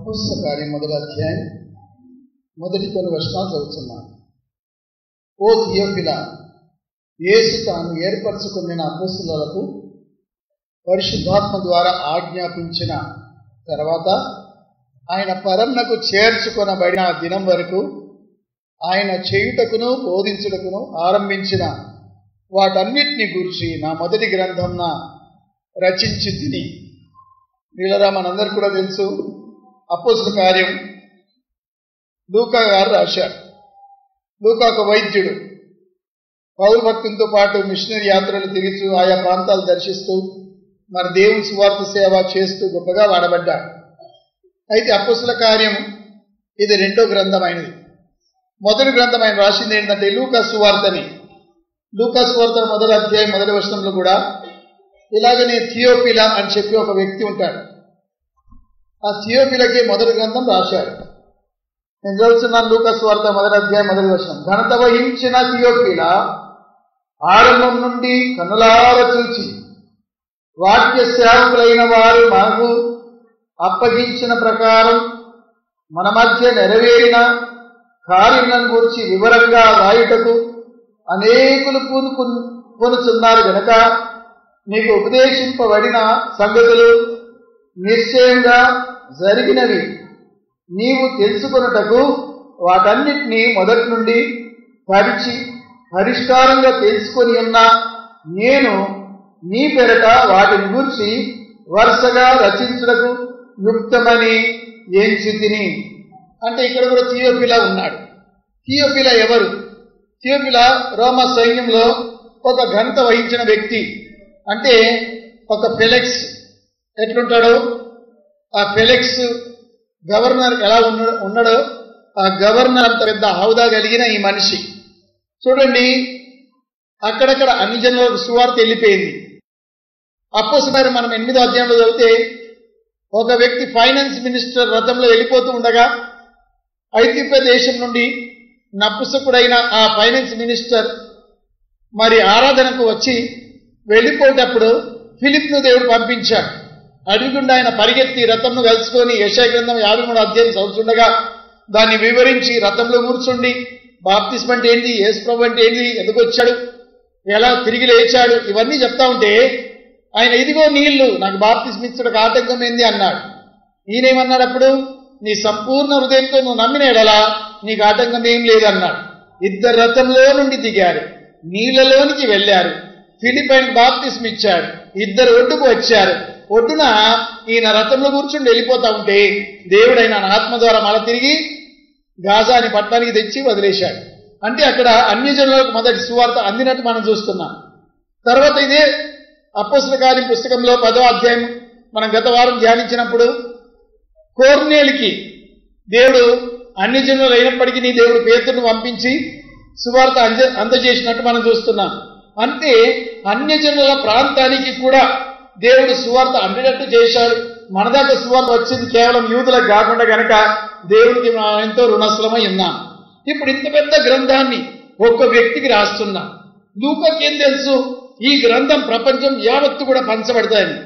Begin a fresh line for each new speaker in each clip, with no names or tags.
అపోస్తల కార్యం మొదటి అధ్యాయం మొదటి కొన్ని వచనాలు చదువుతున్నాను. ఓ థియోఫిలా, యేసు తాను ఏర్పరచుకున్న అపోస్తలులకు పరిశుద్ధాత్మ ద్వారా ఆజ్ఞాపించిన తర్వాత ఆయన పరమునకు చేర్చుకొనబడిన దినం వరకు ఆయన చేయుటకును బోధించుటకును ఆరంభించిన వాటన్నిటిని గురించి నా మొదటి గ్రంథంన రచించి తిని. వీళ్ళరా మనందరికీ కూడా తెలుసు, అపోస్తల కార్యం లూకా గారు రాశారు. లూకా ఒక వైద్యుడు. పౌలు భక్తులతో పాటు మిషనరీ యాత్రలు తిరుగుతూ ఆయా ప్రాంతాలు దర్శిస్తూ మరి దేవుని సువార్త సేవ చేస్తూ గొప్పగా వాడబడ్డాడు. అయితే అపోస్తల కార్యం ఇది రెండో గ్రంథమైనది. మొదటి గ్రంథం ఆయన రాసింది ఏంటంటే లూకా సువార్తని. లూకా సువార్త మొదటి అధ్యాయం మొదటి వచనంలో కూడా ఇలాగనే థియోఫిలా అని చెప్పి ఒక వ్యక్తి ఉంటాడు. ఆ థియోఫిలాకి మొదటి గ్రంథం రాశాడు. నేను చదువుతున్నాను లూకా సువార్త మొదటి అధ్యాయం మొదటి వచనం. ఘనత వహించిన థియోఫిలా, ఆరంభం నుండి కన్నులార చూచి వాక్య సేవకులైన వారు మనకు అప్పగించిన ప్రకారం మన మధ్య నెరవేరిన కార్యములను గురించి వివరంగా రాయుటకు అనేకులు పూనుకొనుచున్నారు గనక నీకు ఉపదేశింపబడిన సంగతులు నిశ్చయంగా జరిగినవి నీవు తెలుసుకొనుటకు వాటన్నిటినీ మొదటి నుండి పరిష్కారంగా తెలుసుకొని ఉన్న నేను నీ పెరట వాటిని గురించి వరుసగా రచించుటకు యుక్తమని ఎంచితిని. అంటే ఇక్కడ కూడా థియోఫిలా ఉన్నాడు. థియోఫిలా ఎవరు? థియోఫిలా రోమా సైన్యంలో ఒక ఘనత వహించిన వ్యక్తి. అంటే ఒక ఫెలిక్స్ ఎట్లుంటాడో ఆ ఫెలిక్స్ గవర్నర్ ఎలా ఉన్నాడో ఆ గవర్నర్ అంత పెద్ద హోదా కలిగిన ఈ మనిషి. చూడండి, అక్కడక్కడ అన్ని జనులకు సువార్త వెళ్ళిపోయింది. అపోస్తలుల మనం 8వ అధ్యాయంలో చదివితే ఒక వ్యక్తి ఫైనాన్స్ మినిస్టర్ రథంలో వెళ్ళిపోతూ ఉండగా ఐథియోపియా దేశం నుండి నపుసకుడైన ఆ ఫైనాన్స్ మినిస్టర్ మరి ఆరాధనకు వచ్చి వెళ్ళిపోయేటప్పుడు ఫిలిప్ను దేవుడు పంపించాడు. అడుగుండా ఆయన పరిగెత్తి రథంను కలుసుకొని యెషయా గ్రంథం 53వ అధ్యాయం చదువుతుండగా దాన్ని వివరించి రథంలో కూర్చుండి బాప్తిస్మం అంటే ఏంటి, యేసు ప్రభు అంటే ఏంటి, ఎందుకు వచ్చాడు, ఎలా తిరిగి లేచాడు, ఇవన్నీ చెప్తా ఉంటే ఆయన ఇదిగో నీళ్లు, నాకు బాప్తిస్మం ఇచ్చడానికి ఆటంకం ఏంది అన్నాడు. ఈయనేమన్నాడు అప్పుడు, నీ సంపూర్ణ హృదయంతో నువ్వు నమ్మిన ఎడలా నీకు ఆటంకం ఏం లేదన్నాడు. ఇద్దరు రథంలో నుండి దిగారు, నీళ్లలోనికి వెళ్ళారు, ఫిలిప్ ఆయనకు బాప్తిస్మం ఇచ్చాడు, ఇద్దరు ఒడ్డుకు వచ్చారు. ఒడ్డున ఈయన రథంలో కూర్చుని వెళ్ళిపోతా ఉంటే దేవుడు ఆయన ఆత్మ ద్వారా మళ్ళీ తిరిగి గాజా అని పట్టణానికి తెచ్చి వదిలేశాడు. అంటే అక్కడ అన్యజనులకు మొదటి సువార్త అందినట్టు మనం చూస్తున్నాం. తర్వాత ఇదే అపోస్తల కార్యం పుస్తకంలో 10వ అధ్యాయం మనం గత వారం ధ్యానించినప్పుడు కొర్నేలికి దేవుడు అన్యజనులు అయినప్పటికీ దేవుడు పేతురును పంపించి సువార్త అందజేసినట్టు మనం చూస్తున్నాం. అంటే అన్యజనుల ప్రాంతానికి కూడా దేవుడు సువార్త అందేటట్టు చేశాడు. మన దాకా సువార్త వచ్చింది కేవలం యూదులకు కాకుండా గనక దేవుడికి ఎంతో రుణస్థలమై ఉన్నాం. ఇప్పుడు ఇంత పెద్ద గ్రంథాన్ని ఒక్క వ్యక్తికి రాస్తున్నాం. లూకాకి ఏం తెలుసు ఈ గ్రంథం ప్రపంచం యావత్తు కూడా పంచబడతాయని.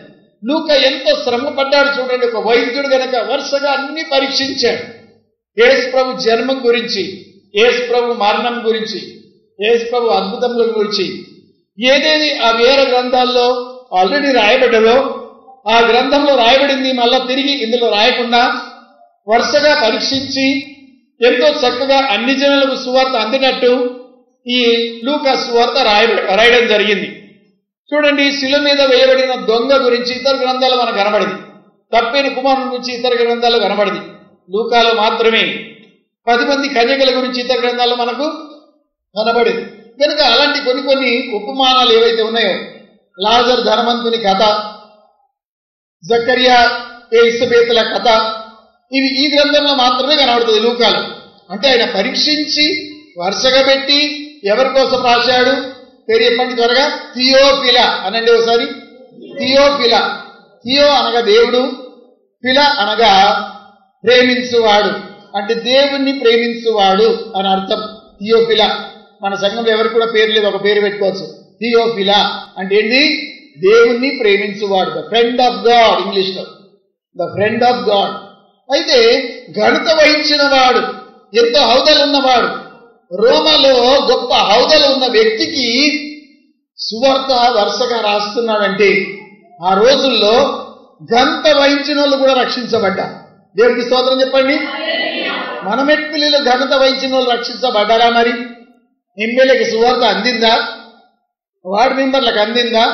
లూకా ఎంతో శ్రమ పడ్డాడు. చూడండి, ఒక వైద్యుడు గనక వరుసగా అన్ని పరీక్షించాడు. యేసు ప్రభు జన్మం గురించి, యేసు ప్రభు మరణం గురించి, యేసు ప్రభు అద్భుతముల గురించి ఏదేది ఆ వేరే గ్రంథాల్లో ఆల్రెడీ రాయబడ్డదో ఆ గ్రంథంలో రాయబడింది మళ్ళా తిరిగి ఇందులో రాయకుండా వరుసగా పరీక్షించి ఎంతో చక్కగా అన్ని జనులకు సువార్త అందినట్టు ఈ లూకా సువార్త రాయడం జరిగింది. చూడండి, శిలువ మీద వేయబడిన దొంగ గురించి ఇతర గ్రంథాలు మనకు కనబడింది. తప్పైన కుమారుని గురించి ఇతర గ్రంథాల్లో కనబడింది. లూకాలో మాత్రమే 10 మంది కన్యకల గురించి ఇతర గ్రంథాల్లో మనకు కనబడింది. కనుక అలాంటి కొన్ని ఉపమానాలు ఏవైతే ఉన్నాయో, లాజరు ధనవంతుని కథ, జకరియా ఎలిజబెతుల కథ, ఇవి ఈ గ్రంథంలో మాత్రమే కనబడుతుంది లూకాలో. అంటే ఆయన పరీక్షించి వరుసగా పెట్టి ఎవరి కోసం రాశాడు పేరు చెప్పండి త్వరగా. థియోఫిలా అనండి ఒకసారి. థియోఫిలా. థియో అనగా దేవుడు, ఫిలా అనగా ప్రేమించువాడు, అంటే దేవుణ్ణి ప్రేమించువాడు అని అర్థం. థియోఫిలా. మన సంఘంలో ఎవరికి కూడా పేరు లేదు, ఒక పేరు పెట్టుకోవచ్చు. థియోఫిలా అంటే ఏంటి? దేవుణ్ణి ప్రేమించువాడు. The friend of God. ఇంగ్లీష్లో ద ఫ్రెండ్ ఆఫ్ గాడ్. అయితే ఘనత వహించిన వాడు, ఎంతో హౌదలు ఉన్నవాడు, రోమలో గొప్ప హౌదలు ఉన్న వ్యక్తికి సువార్త వరుసగా రాస్తున్నాడంటే ఆ రోజుల్లో ఘనత వహించిన వాళ్ళు కూడా రక్షించబడ్డా. దేవుడికి స్తోత్రం చెప్పండి. మన మెట్పిల్లిలో ఘనత వహించిన వాళ్ళు రక్షించబడ్డారా? మరి ఎమ్మెల్యేకి సువార్త అందిందా? వార్డు మెంబర్లకు అందిందా?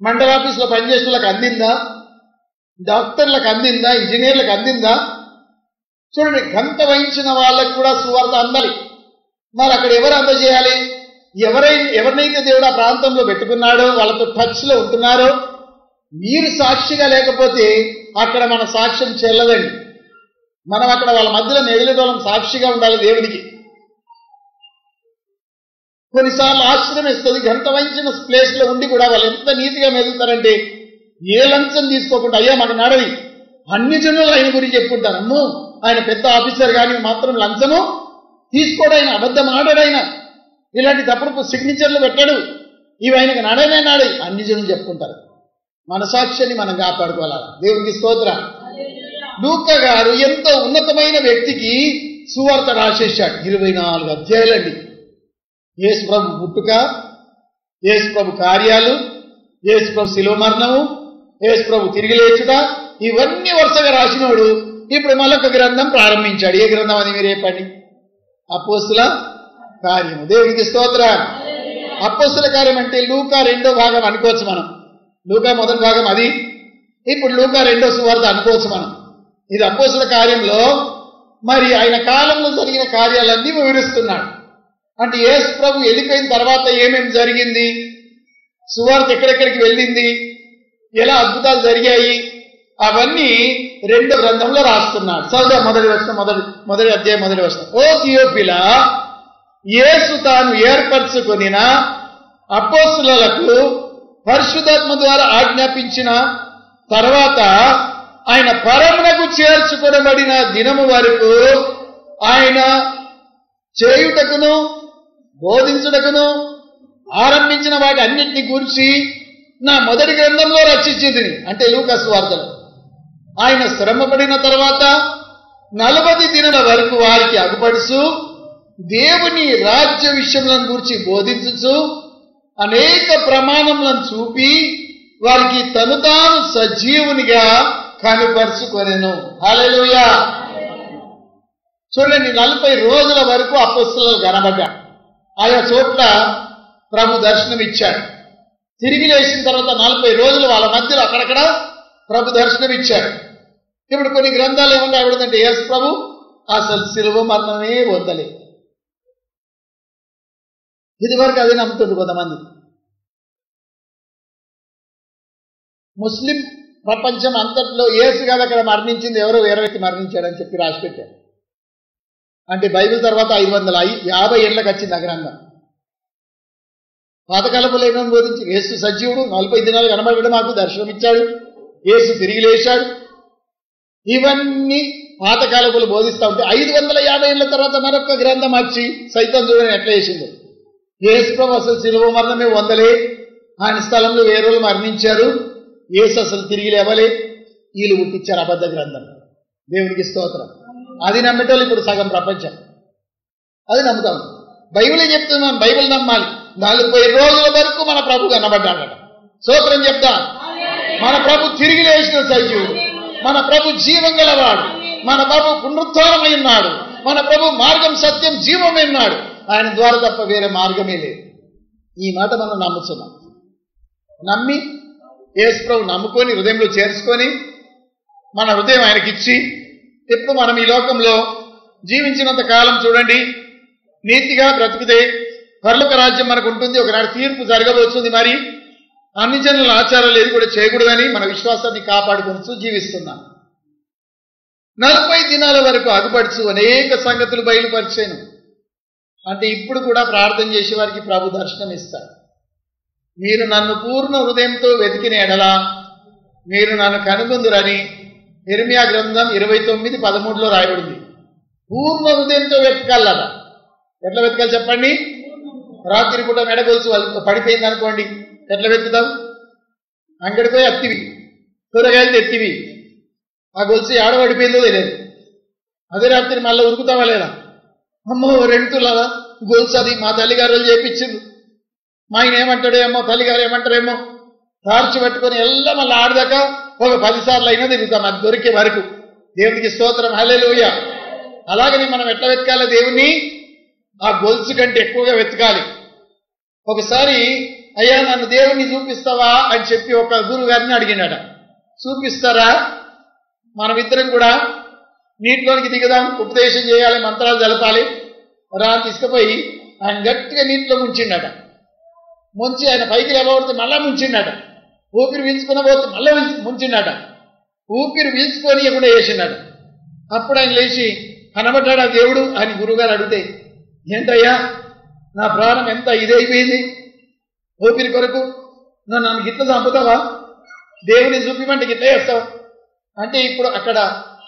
మండల ఆఫీసులో పనిచేసే వాళ్ళకి అందిందా? డాక్టర్లకు అందిందా? ఇంజనీర్లకు అందిందా? చూడండి, ఘనత వహించిన వాళ్ళకు కూడా సువార్త అందాలి. మరి అక్కడ ఎవరు అందజేయాలి? ఎవరినైతే దేవుడు ఆ ప్రాంతంలో పెట్టుకున్నాడో, వాళ్ళతో టచ్లో ఉంటున్నారో, మీరు సాక్షిగా లేకపోతే అక్కడ మన సాక్ష్యం చెల్లదండి. మనం అక్కడ వాళ్ళ మధ్యలో మెదిలేటోళ్ళం సాక్షిగా ఉండాలి దేవునికి. కొన్నిసార్లు ఆశ్చర్యం ఇస్తుంది, ఘనత వహించిన ప్లేస్లో ఉండి కూడా వాళ్ళు ఎంత నీతిగా మెదులుతారంటే ఏ లంచం తీసుకోకుండా, అయ్యా మాకు నడవి, అన్ని జనులు ఆయన గురించి చెప్పుకుంటారు, అమ్మో ఆయన పెద్ద ఆఫీసర్ కానీ మాత్రం లంచము తీసుకోడు, ఆయన అబద్ధం ఆడాడు, ఆయన ఇలాంటి తప్పుడు సిగ్నేచర్లు పెట్టాడు, ఇవి ఆయనకు నడనే నాడు అన్ని జనులు చెప్పుకుంటారు. మన సాక్ష్యాన్ని మనం కాపాడుకోవాలి. దేవునికి స్తోత్రం. లూకా గారు ఎంతో ఉన్నతమైన వ్యక్తికి సువార్త రాసేశాడు. 24 అధ్యాయాలండి. యేసు ప్రభు పుట్టుక, యేసు ప్రభు కార్యాలు, యేసు ప్రభు శిలువ మరణము, యేసు ప్రభు తిరిగి లేచుట, ఇవన్నీ వరుసగా రాసినోడు ఇప్పుడు మరొక గ్రంథం ప్రారంభించాడు. ఏ గ్రంథం అని మీరు చెప్పండి? అపోస్తుల కార్యము. దేవునికి స్తోత్రం. అపోస్తుల కార్యం అంటే లూకా 2వ భాగం అనుకోవచ్చు మనం. లూకా 1వ భాగం అది, ఇప్పుడు లూకా 2వ సువార్త అనుకోవచ్చు మనం. ఇది అపోస్తుల కార్యంలో మరి ఆయన కాలంలో జరిగిన కార్యాలన్నీ వివరిస్తున్నాడు. అంటే యేసు ప్రభు వెళ్ళిపోయిన తర్వాత ఏమేమి జరిగింది, సువార్త ఎక్కడెక్కడికి వెళ్ళింది, ఎలా అద్భుతాలు జరిగాయి, అవన్నీ 2వ గ్రంథంలో రాస్తున్నాడు. చదువు మొదటి అధ్యాయం 1వ వచనం. ఓ థియోఫిలా, యేసు తాను ఏర్పరచుకొనిన అపోస్తులకు పరిశుద్ధాత్మ ద్వారా ఆజ్ఞాపించిన తర్వాత ఆయన పరమునకు చేర్చుకొనబడిన దినము వరకు ఆయన చేయుటకును బోధించుటకును ఆరంభించిన వాటి అన్నింటినీ గురించి నా మొదటి గ్రంథంలో రచించింది. అంటే లూకా సువార్తలో ఆయన శ్రమపడిన తర్వాత 40 దినాల వరకు వారికి అగుపడుచు దేవుని రాజ్య విషయములను గురించి బోధించుచు అనేక ప్రమాణములను చూపి వారికి తను తాను సజీవునిగా కనుపరుచుకొనెను. హల్లెలూయా. చూడండి, 40 రోజుల వరకు అపోస్తలులు కనబడ్డాడు. ఆయా చోట్ల ప్రభు దర్శనం ఇచ్చాడు. తిరిగి లేచిన తర్వాత 40 రోజులు వాళ్ళ మధ్యలో అక్కడక్కడ ప్రభు దర్శనం ఇచ్చాడు. ఇప్పుడు కొన్ని గ్రంథాలు ఏమన్నా ఎవడంటే యేసు ప్రభు అసలు శిలువ మరణమే వద్దలే. ఇది వరకు అదే నమ్ముతుంది కొంతమంది. ముస్లిం ప్రపంచం అంతట్లో యేసు కాదు అక్కడ మరణించింది, ఎవరో వేరే వ్యక్తి మరణించాడని చెప్పి రాసి పెట్టారు. అంటే బైబిల్ తర్వాత 550 ఏళ్ళకి వచ్చింది ఆ గ్రంథం. పాతకాలపులో ఏమేమి బోధించి యేసు సజీవుడు, 40 దినాలు కనబడి మాకు దర్శనం ఇచ్చాడు, యేసు తిరిగి లేచాడు, ఇవన్నీ పాతకాలపులు బోధిస్తూ ఉంటే 550 ఏళ్ళ తర్వాత మరొక గ్రంథం వచ్చి సైతం చూడని ఎట్లా చేసింది. యేసు ప్రభు అసలు శిలువ మరణమే వద్దలే, ఆయన స్థలంలో వేరే మరణించారు, యేసు అసలు తిరిగి లేవలే, వీళ్ళు పుట్టించారు అబద్ధ గ్రంథం. దేవునికి స్తోత్రం. అది నమ్మేటోళ్ళు ఇప్పుడు సగం ప్రపంచం అది నమ్ముతాం. బైబిలే చెప్తున్నాను, బైబిల్ నమ్మాలి. 40 రోజుల వరకు మన ప్రభు కనబడ్డాడట. స్తోత్రం చెప్తాం. మన ప్రభు తిరిగి లేచిన సజీవుడు, మన ప్రభు జీవం గలవాడు, మన ప్రభు పునరుత్థానమై ఉన్నాడు, మన ప్రభు మార్గం సత్యం జీవమై ఉన్నాడు, ఆయన ద్వారా తప్ప వేరే మార్గమే లేదు. ఈ మాట మనం నమ్ముతున్నాం. నమ్మి యేసు ప్రభు నమ్ముకొని హృదయంలో చేర్చుకొని మన హృదయం ఆయనకిచ్చి ఇప్పుడు మనం ఈ లోకంలో జీవించినంత కాలం చూడండి నీతిగా బ్రతికితే పరలోక రాజ్యం మనకు ఉంటుంది. ఒకనాడు తీర్పు జరగబోతుంది. మరి అన్ని జనుల ఆచారాలు ఏది కూడా చేయకూడదని మన విశ్వాసాన్ని కాపాడుకుంటూ జీవిస్తున్నాం. 40 దినాల వరకు అగుపడుచు అనేక సంగతులు బయలుపరిచాను. అంటే ఇప్పుడు కూడా ప్రార్థన చేసే వారికి ప్రభు దర్శనం ఇస్తాడు. మీరు నన్ను పూర్ణ హృదయంతో వెతికిన ఎడల మీరు నన్ను కనుగొందురని ఇర్మియా గ్రంథం 29:13 రాయబడింది. పూర్ణ హృదయంతో వెతకాలట. ఎట్లా వెతకాలి చెప్పండి? రాత్రి పూట మెడగొలుసు పడిపోయింది అనుకోండి, ఎట్లా వెతుకుతాం? అంగడిపోయి అత్తివి, కూరగాయలు తెత్తివి, ఆ గొలుసు ఆడబడిపోయిందో తెలియదు. అదే రాత్రి మళ్ళీ ఉరుకుతావా లేదా? అమ్మో 2 తులాల గొలుసు అది మా తల్లిగారు చేపించింది, మా ఆయన ఏమంటాడేమో, తల్లిగారు ఏమంటారేమో, టార్చ్ పెట్టుకొని ఎల్లా మళ్ళీ ఆడదాకా ఒక 10 సార్లు అయినా తిరుగుతాం అది దొరికే వరకు. దేవునికి స్తోత్రం, హల్లెలూయా. అలాగని మనం ఎట్లా వెతకాలి దేవుణ్ణి? ఆ గొలుసు కంటే ఎక్కువగా వెతకాలి. ఒకసారి అయ్యా నన్ను దేవుణ్ణి చూపిస్తావా అని చెప్పి ఒక గురువు గారిని అడిగినాడ. చూపిస్తారా? మనమిద్దరం కూడా నీటిలోనికి దిగదాం, ఉపదేశం చేయాలి, మంత్రాలు జలపాలి రా తీసుకుపోయి ఆయన గట్టిగా నీటిలో ముంచిండట. ముంచి ఆయన పైకి లేవబడితే మళ్ళా ముంచిండట. ఊపిరి పీల్చుకున్న పోతే మళ్ళీ ముంచిండట. ఊపిరి పీల్చుకొని ఎక్కడ వేసిండట. అప్పుడు ఆయన లేచి కనబడ్డాడా దేవుడు అని గురువుగారు అడిగితే, ఏంటయ్యా నా ప్రాణం ఎంత ఇదైపోయింది ఊపిరి కొరకు, నన్ను గిట్ల చంపుతావా? దేవుని చూపిమంటే గిట్ల చేస్తావా అంటే, ఇప్పుడు అక్కడ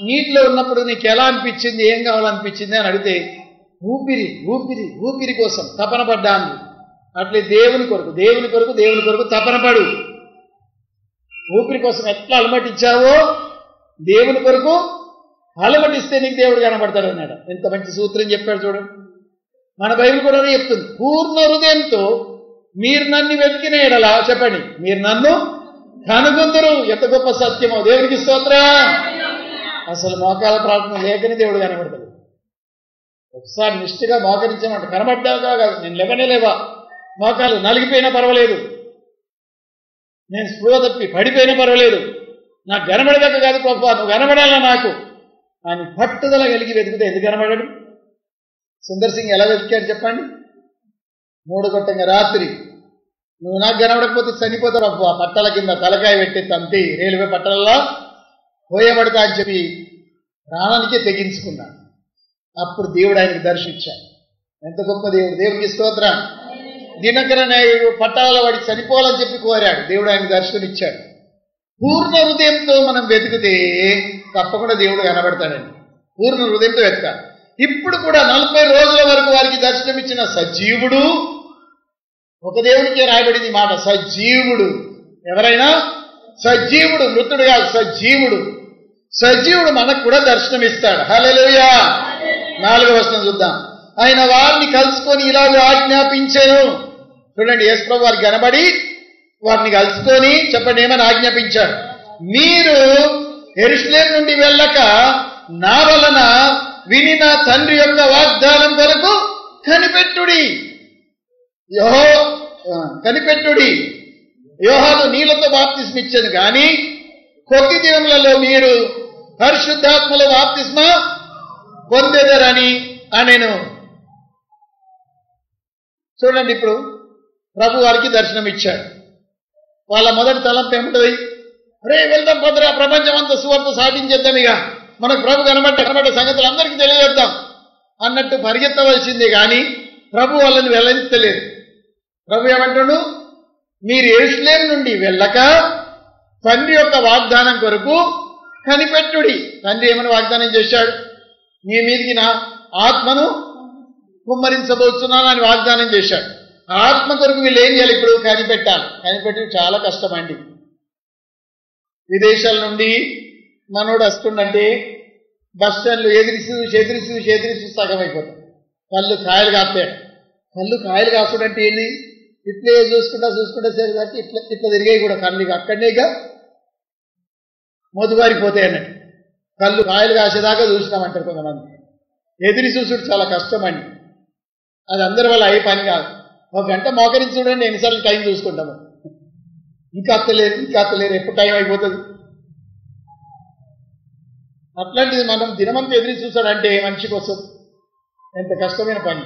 నీటిలో ఉన్నప్పుడు నీకు ఎలా అనిపించింది, ఏం కావాలనిపించింది అని అడిగితే, ఊపిరి ఊపిరి ఊపిరి కోసం తపన పడ్డాను. అట్లే దేవుని కొరకు దేవుని కొరకు దేవుని కొరకు తపన పడు. ఊపిరి కోసం ఎట్లా అలమటించావో దేవుని కొరకు అలమటిస్తే నీకు దేవుడు కనబడతాడు అన్నాడు. ఎంత మంచి సూత్రం చెప్పాడు చూడండి. మన బైబిల్ కూడా చెప్తుంది, పూర్ణ హృదయంతో మీరు నన్ను వెతికిన ఎడలా, చెప్పండి, మీరు నన్ను కనుగొందరు. ఎంత గొప్ప సత్యమో, దేవునికి స్తోత్రం. అసలు మోకాల ప్రార్థన లేకని దేవుడు కనబడతాడు. ఒకసారి నిష్ఠగా మోకరించమంట, కనబడ్డాగా కాదు, నేను లేవా, మోకాలు నలిగిపోయినా పర్వాలేదు, నేను స్పృహ తప్పి పడిపోయినా పర్వాలేదు, నాకు కనబడదాకా కాదు ప్రభు, నువ్వు కనబడాలా నాకు అని పట్టుదల కలిగి వెతికితే ఎందుకు కనబడడు? సుందర్ సింగ్ ఎలా వెతికాడు చెప్పండి? 3 గంటల రాత్రి, నువ్వు నాకు కనబడకపోతే చనిపోతావు అబ్బా, పట్టల కింద తలకాయ పెట్టి తంతి రైల్వే పట్టణంలో పోయబడతా అని చెప్పి ప్రాణానికే తెగించుకున్నాడు. అప్పుడు దేవుడు ఆయనకు దర్శించాడు. ఎంత గొప్ప దేవుడు, దేవుడికి స్తోత్రం. దినకర నాయుడు పట్టాలలో వాడికి చనిపోవాలని చెప్పి కోరాడు, దేవుడు ఆయనకు దర్శనమిచ్చాడు. పూర్ణ హృదయంతో మనం వెతికితే తప్పకుండా దేవుడు కనబడతాడండి. పూర్ణ హృదయంతో వెతకాలి. ఇప్పుడు కూడా 40 రోజుల వరకు వారికి దర్శనమిచ్చిన సజీవుడు, ఒక దేవునికి రాయబడింది మాట సజీవుడు. ఎవరైనా సజీవుడు, మృతుడు కాదు, సజీవుడు. సజీవుడు మనకు కూడా దర్శనమిస్తాడు. హల్లెలూయా. 4వ వచనం చూద్దాం. ఆయన వారిని కలుసుకొని ఇలాగ ఆజ్ఞాపించాను. చూడండి, యేసుప్రభు వారికి కనబడి వారిని కలుసుకొని చెప్పండి ఏమని ఆజ్ఞాపించాడు? మీరు యెరూషలేము నుండి వెళ్ళక నా వలన విని నా తండ్రి యొక్క వాగ్దానం కొరకు కనిపెట్టుడి. కనిపెట్టుడి. యోహాను నీళ్లతో బాప్తిస్మ ఇచ్చాను కానీ కొద్ది దినములలో మీరు పరిశుద్ధాత్మలో బాప్తిస్మ పొందెదరని అనెను. చూడండి, ఇప్పుడు ప్రభు వారికి దర్శనం ఇచ్చాడు. వాళ్ళ మొదటి తలంపు ఏముంటుంది? అరే వెళ్దాం పదరా, ప్రపంచం అంతా సువార్త సాటించేద్దాం, ఇక మనకు ప్రభు కనబడ్డ సంగతులు అందరికీ తెలియజేద్దాం అన్నట్టు పరిగెత్తవలసిందే కానీ ప్రభు వాళ్ళని వెళ్ళనిస్తలేదు. ప్రభు ఏమంటాడు? మీరు యెరూషలేము నుండి వెళ్ళక తండ్రి యొక్క వాగ్దానం కొరకు కనిపెట్టుడి. తండ్రి ఏమని వాగ్దానం చేశాడు? మీ మీదికి నా ఆత్మను కుమ్మరించబోతున్నాను అని వాగ్దానం చేశాడు. ఆత్మ కొరకు వీళ్ళు ఏం చేయాలి? ఇప్పుడు కనిపెట్టాలి. కనిపెట్టి చాలా కష్టమండి. విదేశాల నుండి మనోడు వస్తుండంటే బస్ స్టాండ్లు ఎదిరిసి సగం అయిపోతాం. కళ్ళు కాయలు కాస్తాడు. కళ్ళు కాయలు కాసుడంటే ఏంది? ఇట్లే చూసుకుంటా సరే కాబట్టి ఇట్లా తిరిగాయి కూడా కళ్ళు అక్కడనే ఇక మొదలువారిపోతాయి అన్నట్టు. కళ్ళు కాయలు కాసేదాకా చూసినామంటారు కొంతమంది. ఎదిరి చూసుడు చాలా కష్టమండి. అది అందరి వల్ల అయ్యే పని కాదు. 1 గంట మోకరించి చూడండి, ఎన్నిసార్లు టైం చూసుకుంటాము. ఇంకా అత్తలేరు, ఎప్పుడు టైం అయిపోతుంది. అట్లాంటిది మనం దినమంతా ఎదిరి చూసాడంటే మనిషి కోసం ఎంత కష్టమైన పని.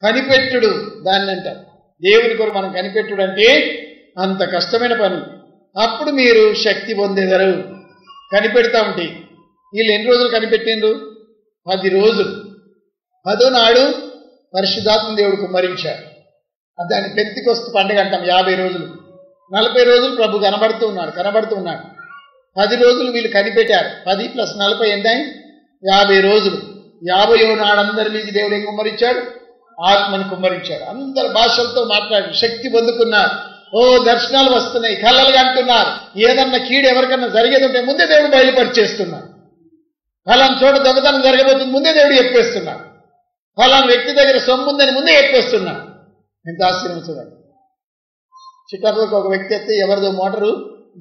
కనిపెట్టుడు దాన్ని అంటారు. దేవుని కొరకు మనం కనిపెట్టుడు అంటే అంత కష్టమైన పని. అప్పుడు మీరు శక్తి పొందేదరు. కనిపెడతా ఉంటే వీళ్ళు ఎన్ని రోజులు కనిపెట్టిండ్రు? 10 రోజులు. 10వ నాడు పరిశుద్ధాత్మ దేవుడు కుమ్మరించాడు. దాన్ని పెంతెకొస్తు పండుగ అంటాం. 50 రోజులు, 40 రోజులు ప్రభు కనబడుతూ ఉన్నాడు. 10 రోజులు వీళ్ళు కనిపెట్టారు. 10 + 40 ఎంతాయి? 50 రోజులు. 50వ నాడు అందరి మీద దేవుడు ఏం కుమ్మరించాడు? ఆత్మని కుమ్మరించాడు. అందరు భాషలతో మాట్లాడి శక్తి పొందుకున్నారు. దర్శనాలు వస్తున్నాయి, కళ్ళలుగా అంటున్నారు. ఏదన్నా కీడు ఎవరికన్నా జరిగేది ఉంటే ముందే దేవుడు బయలుపరిచేస్తున్నాడు. ఫలానా చోట దొంగతనం జరగబోతుంది ముందే దేవుడు చెప్పేస్తున్నాడు. ఫలానా వ్యక్తి దగ్గర సొమ్ము ఉందని ముందే చెప్పేస్తున్నాడు. ఎంత ఆశ్చర్యం చూడండి. చికాగోకి ఒక వ్యక్తి ఎత్తే ఎవరిదో మోటారు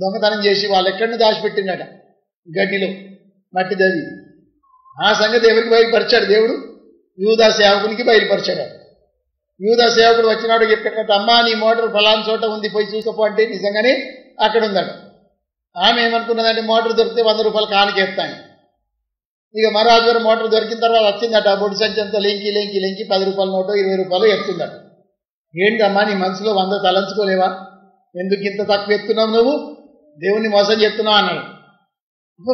దొంగతనం చేసి వాళ్ళు ఎక్కడిని దాచిపెట్టిండట, గడ్డిలో మట్టి దవి. ఆ సంగతి ఎవరికి బయలుపరిచాడు దేవుడు? యూదా సేవకునికి బయలుపరిచాడు. యూదా సేవకుడు వచ్చినాడు చెప్పినట్టు, అమ్మా నీ మోటార్ ఫలానా చోట ఉంది, పోయి చూసుకోపో అంటే నిజంగానే అక్కడ ఉందట. ఆమె ఏమనుకున్నదంటే మోటార్ దొరికితే 100 రూపాయలు కానికేస్తాను. ఇక మరో ఆదివారం మోటార్ దొరికిన తర్వాత వచ్చిందట, బొడి సంచి అంతా లెంకి 10 రూపాయల నోటో 20 రూపాయలు ఎత్తుందట. ఏంటమ్మా నీ మనసులో 100 తలంచుకోలేవా? ఎందుకు ఇంత తక్కువ ఎత్తున్నావు, నువ్వు దేవుణ్ణి మోసం చేస్తున్నావు అన్నాడు.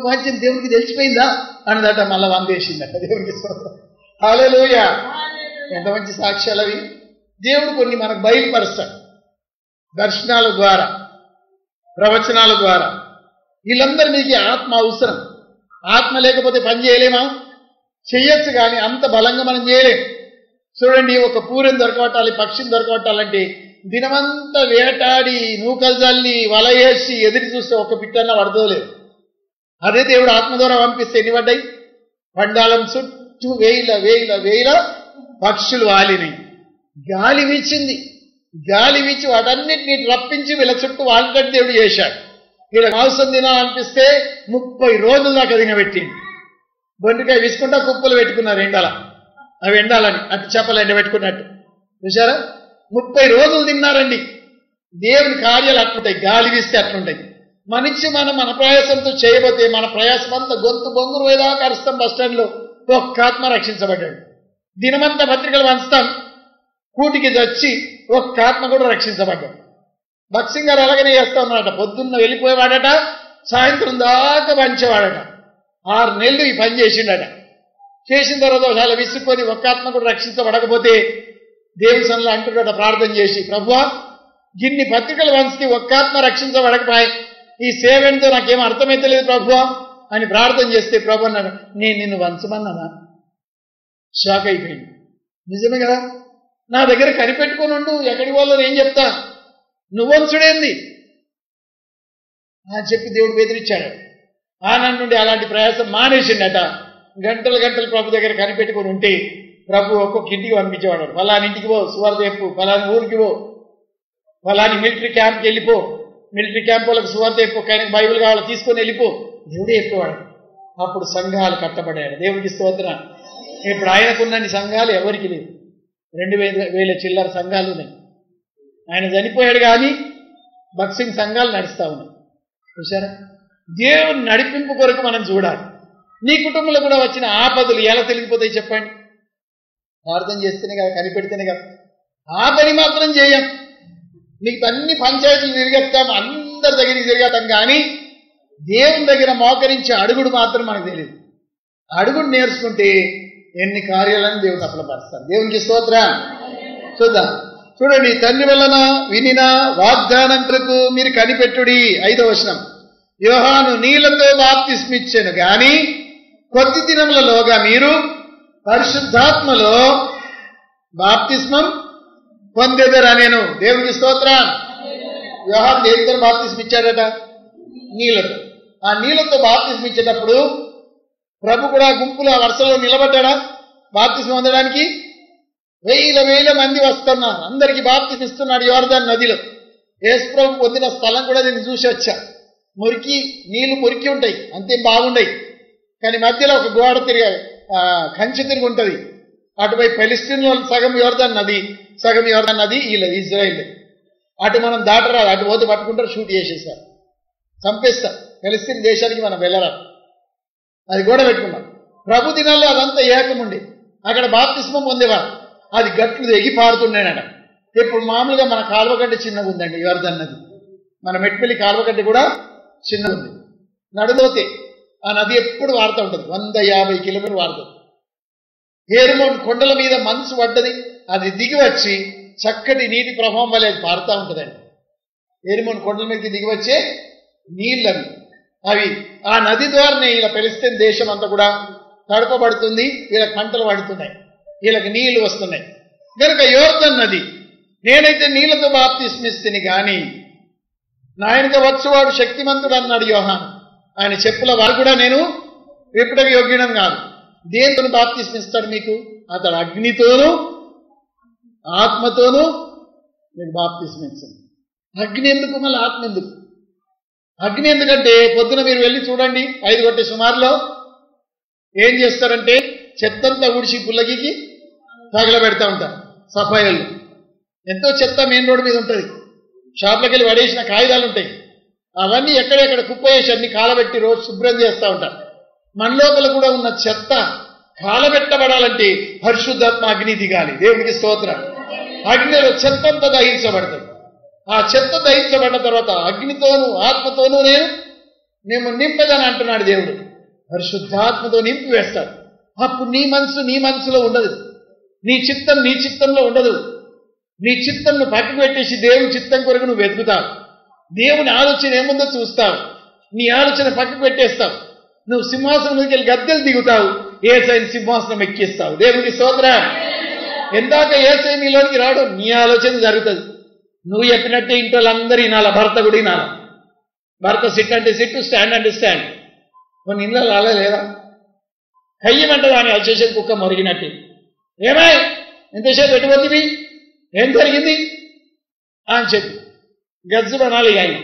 వాక్యం దేవుడికి తెలిసిపోయిందా అన్నదట. మళ్ళా 100 వేసిందట. దేవుడికి హల్లెలూయా. ఎంత మంచి సాక్ష్యాలు అవి. దేవుడు కొన్ని మనకు బయలుపరుస్తాడు దర్శనాల ద్వారా, ప్రవచనాల ద్వారా. వీళ్ళందరూ మీకు ఆత్మ అవసరం. ఆత్మ లేకపోతే పని చేయలేమా? చెయ్యొచ్చు, కానీ అంత బలంగా మనం చేయలేం. చూడండి, ఒక పూరెని దొరకబట్టాలి, పక్షిని దొరకబట్టాలంటే దినమంతా వేటాడి నూకలు జల్లి వల వేసి ఎదురు చూస్తే ఒక పిట్టన్నా పడదోలేదు. అదే దేవుడు ఆత్మ ద్వారా పంపిస్తే ఎన్ని పడ్డాయి? పండాలం చుట్టూ వేల పక్షులు వాలినాయి. గాలి వీచింది, గాలి వీచి వాటన్నిటిని రప్పించి వీళ్ళ చుట్టూ వాళ్ళకి దేవుడు చేశాడు. వీళ్ళ మాంసం తినాలనిపిస్తే 30 రోజుల దాకా తినబెట్టింది. బొండికాయ విసుకుంటా కుప్పలు పెట్టుకున్నారు ఎండాల, అవి ఎండాలని అటు చేపలు ఎండబెట్టుకున్నట్టు. చూసారా? 30 రోజులు తిన్నారండి. దేవుని కార్యాలు అట్లుంటాయి, గాలి వీస్తే అట్లుంటాయి. మనిషి మన ప్రయాసంతో చేయబోతే మన ప్రయాసం అంతా గొంతు బొంగురు వేదాకా అరుస్తాం. బస్టాండ్లో ఒక్క ఆత్మ రక్షించబడ్డాడు. దినమంతా పత్రికలు పంచుతాం, కూటికి చచ్చి ఒక్క ఆత్మ కూడా రక్షించబడ్డాడు. భక్సింగ్ గారు అలాగనే చేస్తా ఉన్నాడట. పొద్దున్న వెళ్ళిపోయేవాడట, సాయంత్రం దాకా పంచేవాడట. 6 నెలలు ఈ పని చేసిండట. చేసిన తర్వాత చాలా విసుక్కొని ఒక్క ఆత్మ కూడా రక్షించబడకపోతే దేవుని సన్నిధిలో అంటున్నట ప్రార్థన చేసి, ప్రభువా గిన్ని పత్రికలు పంచితే ఒక్క ఆత్మ రక్షించబడకపోయి ఈ సేవతో నాకేం అర్థమైతే లేదు ప్రభువా అని ప్రార్థన చేస్తే ప్రభు అన్నాడు, నేను నిన్ను వంచమన్నానా? షాక్ అయిపోయింది. నిజమే కదా, నా దగ్గర కనిపెట్టుకుని ఉండు, ఎక్కడికి వాళ్ళని ఏం చెప్తా, నువ్వంచుడేంది అని చెప్పి దేవుడు బెదిరించాడు. ఆనాటి నుండి అలాంటి ప్రయాసం మానేసిండట. గంటలు ప్రభు దగ్గర కనిపెట్టుకుని ఉంటే ప్రభు ఒక్కొక్క ఇంటికి పంపించేవాడు. ఫలాని ఇంటికి పో, సువార్త చెప్పు, ఫలాని ఊరికి పో, ఫలాని మిలిటరీ క్యాంప్కి వెళ్ళిపో, మిలిటరీ క్యాంప్ వాళ్ళకి సువార్త చెప్పు, కానీ బైబిల్ కావాలి తీసుకొని వెళ్ళిపో. దేవుడే చెప్పేవాడు. అప్పుడు సంఘాలు కట్టబడాడు. దేవుడికి స్తోత్రం. ఇప్పుడు ఆయనకున్నన్ని సంఘాలు ఎవరికి లేవు. 2000 చిల్లర సంఘాలు ఉన్నాయి. ఆయన చనిపోయాడు కానీ బక్సింగ్ సంఘాలు నడుస్తూ ఉన్నాయి. చూసారా? దేవుని నడిపింపు కొరకు మనం చూడాలి. నీ కుటుంబంలో కూడా వచ్చిన ఆపదలు ఎలా తెలిగిపోతాయి చెప్పండి? ప్రార్థన చేస్తేనే కదా, కనిపెడితేనే కదా. ఆ పని మాత్రం చేయం. మీకు అన్ని పంచాయతీలు తిరిగేస్తాం, అందరి దగ్గరికి తిరిగేస్తాం, కానీ దేవుని దగ్గర మోకరించి అడుగుడు మాత్రం మనకు తెలియదు. అడుగుడు నేర్చుకుంటే ఎన్ని కార్యాలను దేవుడు సఫలపరుస్తాడు. దేవునికి స్తోత్రం. చూద్దాం. చూడండి, తండ్రి వలన వినిన వాగ్దానం కొరకు మీరు కనిపెట్టుడి. 5వ వచనం, యోహాను నీళ్లతో బాప్తిస్మిచ్చెను గాని కొద్ది దినములలోగా మీరు పరిశుద్ధాత్మలో బాప్తిస్మం పొందెదరనేను. దేవునికి స్తోత్రం. యోహాను దేనితో బాప్తిస్మిచ్చాడట? నీళ్లతో. ఆ నీళ్లతో బాప్తిస్మిచ్చేటప్పుడు ప్రభు కూడా గుంపులు ఆ వరుసలో నిలబడ్డాడా బాప్తిస్మం పొందడానికి? వేల మంది వస్తున్నారు. అందరికీ బాప్తిస్మం ఇస్తున్నాడు యోర్దాను నదిలో. యేసు ప్రభు పొందిన స్థలం కూడా నేను చూసి వచ్చా. నీళ్లు మురికి ఉంటాయి, అంతే బాగుండయి. కానీ మధ్యలో ఒక గోడ కంచె తిరిగి ఉంటుంది. అటువైపు ఫిలిస్తీన్లో సగం యోర్దాను నది, సగం యోర్దాను నది వీళ్ళది, ఇజ్రాయిల్. అటు మనం దాటరాదు, అటు పోతే పట్టుకుంటారు, షూట్ చేసేస్తారు, చంపేస్తారు. ఫిలిస్తీన్ దేశానికి మనం వెళ్ళరాదు. అది కూడా పెట్టుకున్నాం. ప్రభు దినాల్లో అదంతా ఏకముండి అక్కడ బాప్తిస్మం పొందేవారు. అది గట్లు ఎగి పారుతున్నాయనట. ఇప్పుడు మామూలుగా మన కాలువగడ్డ చిన్నగా ఉందండి యోర్దాను నది. మన మెట్పల్లి కాలువగడ్డ కూడా చిన్నగా ఉంది. నడుదోతే ఆ నది ఎప్పుడు వాడుతూ ఉంటుంది. 150 కిలోమీటర్లు వాడుతుంది. హెర్మోన్ కొండల మీద మంచు పడ్డది, అది దిగి వచ్చి చక్కటి నీటి ప్రవాహం వల్ల అది పారుతూ ఉంటుందండి. హెర్మోన్ కొండల మీదకి దిగి వచ్చే నీళ్ళవి అవి ఆ నది ద్వారానే ఇలా ఫిలిస్తీన్ దేశం అంతా కూడా తడపబడుతుంది. వీళ్ళకి పంటలు పడుతున్నాయి, వీళ్ళకి నీళ్లు వస్తున్నాయి. కనుక యోర్దాను నది నేనైతే నీళ్లతో బాప్తిస్మిస్తిని గాని నా వెనుక వచ్చువాడు శక్తిమంతుడు అన్నాడు యోహాను. ఆయన చెప్పుల వారు కూడా నేను విప్పటకు యోగ్యుడం కాదు. దేంతో బాప్తిస్మిస్తాడు మీకు? అతడు అగ్నితోనూ ఆత్మతోనూ మీకు బాప్తిస్మిస్తాడు. అగ్ని ఎందుకు, మళ్ళీ ఆత్మ ఎందుకు? అగ్ని ఎందుకంటే పొద్దున మీరు వెళ్ళి చూడండి, 5 గంటల సుమారులో ఏం చేస్తారంటే చెత్తంతా ఊడిచి పుల్లగికి తగలబెడతా ఉంటారు. సఫాయిలు ఎంతో చెత్త మెయిన్ రోడ్డు మీద ఉంటుంది. షాప్లోకి వెళ్ళి పడేసిన కాగితాలు ఉంటాయి. అవన్నీ ఎక్కడెక్కడ కుప్ప వేసి అన్ని కాలబెట్టి రోజు శుభ్రం చేస్తూ ఉంటారు. మన లోపల కూడా ఉన్న చెత్త కాలబెట్టబడాలంటే పరిశుద్ధాత్మ అగ్ని దిగాలి. దేవునికి స్తోత్రం. అగ్నిలో చెత్త అంతా దహించబడుతుంది. ఆ చెత్త దహించబడిన తర్వాత అగ్నితోనూ ఆత్మతోనూ నేను నింపదని అంటున్నాడు దేవుడు. పరిశుద్ధాత్మతో నింపి వేస్తాడు. అప్పుడు నీ మనసులో ఉండదు. నీ చిత్తంలో ఉండదు. నీ చిత్తంను పక్కకు పెట్టేసి దేవుని చిత్తం కొరకు నువ్వు వెతుకుతావు. దేవుని ఆలోచన ఏముందో చూస్తావు. నీ ఆలోచన పక్కకు పెట్టేస్తావు. నువ్వు సింహాసనం మీదకి వెళ్ళి గద్దెలు దిగుతావు. యేసయ్యని సింహాసనం ఎక్కిస్తావు. దేవునికి స్తోత్రం. ఎందాక యేసయ్య నీలోనికి రాడు, నీ ఆలోచన జరుగుతుంది. నువ్వు చెప్పినట్టే ఇంట్లో అందరూ వినాల, భర్త కూడా వినాల. భర్త సిట్ అంటే సిట్టు, స్టాండ్ అంటే స్టాండ్. కొన్ని ఇళ్ళలో అలా లేదా? కయ్యమంటది అని అల్చేసేది కుక్క మొరిగినట్టు. ఏమాయ్ ఎంతసేపు పెట్టుబడివి, ఏం జరిగింది అని చెప్పి గజ్జు అనాలి. ఆయన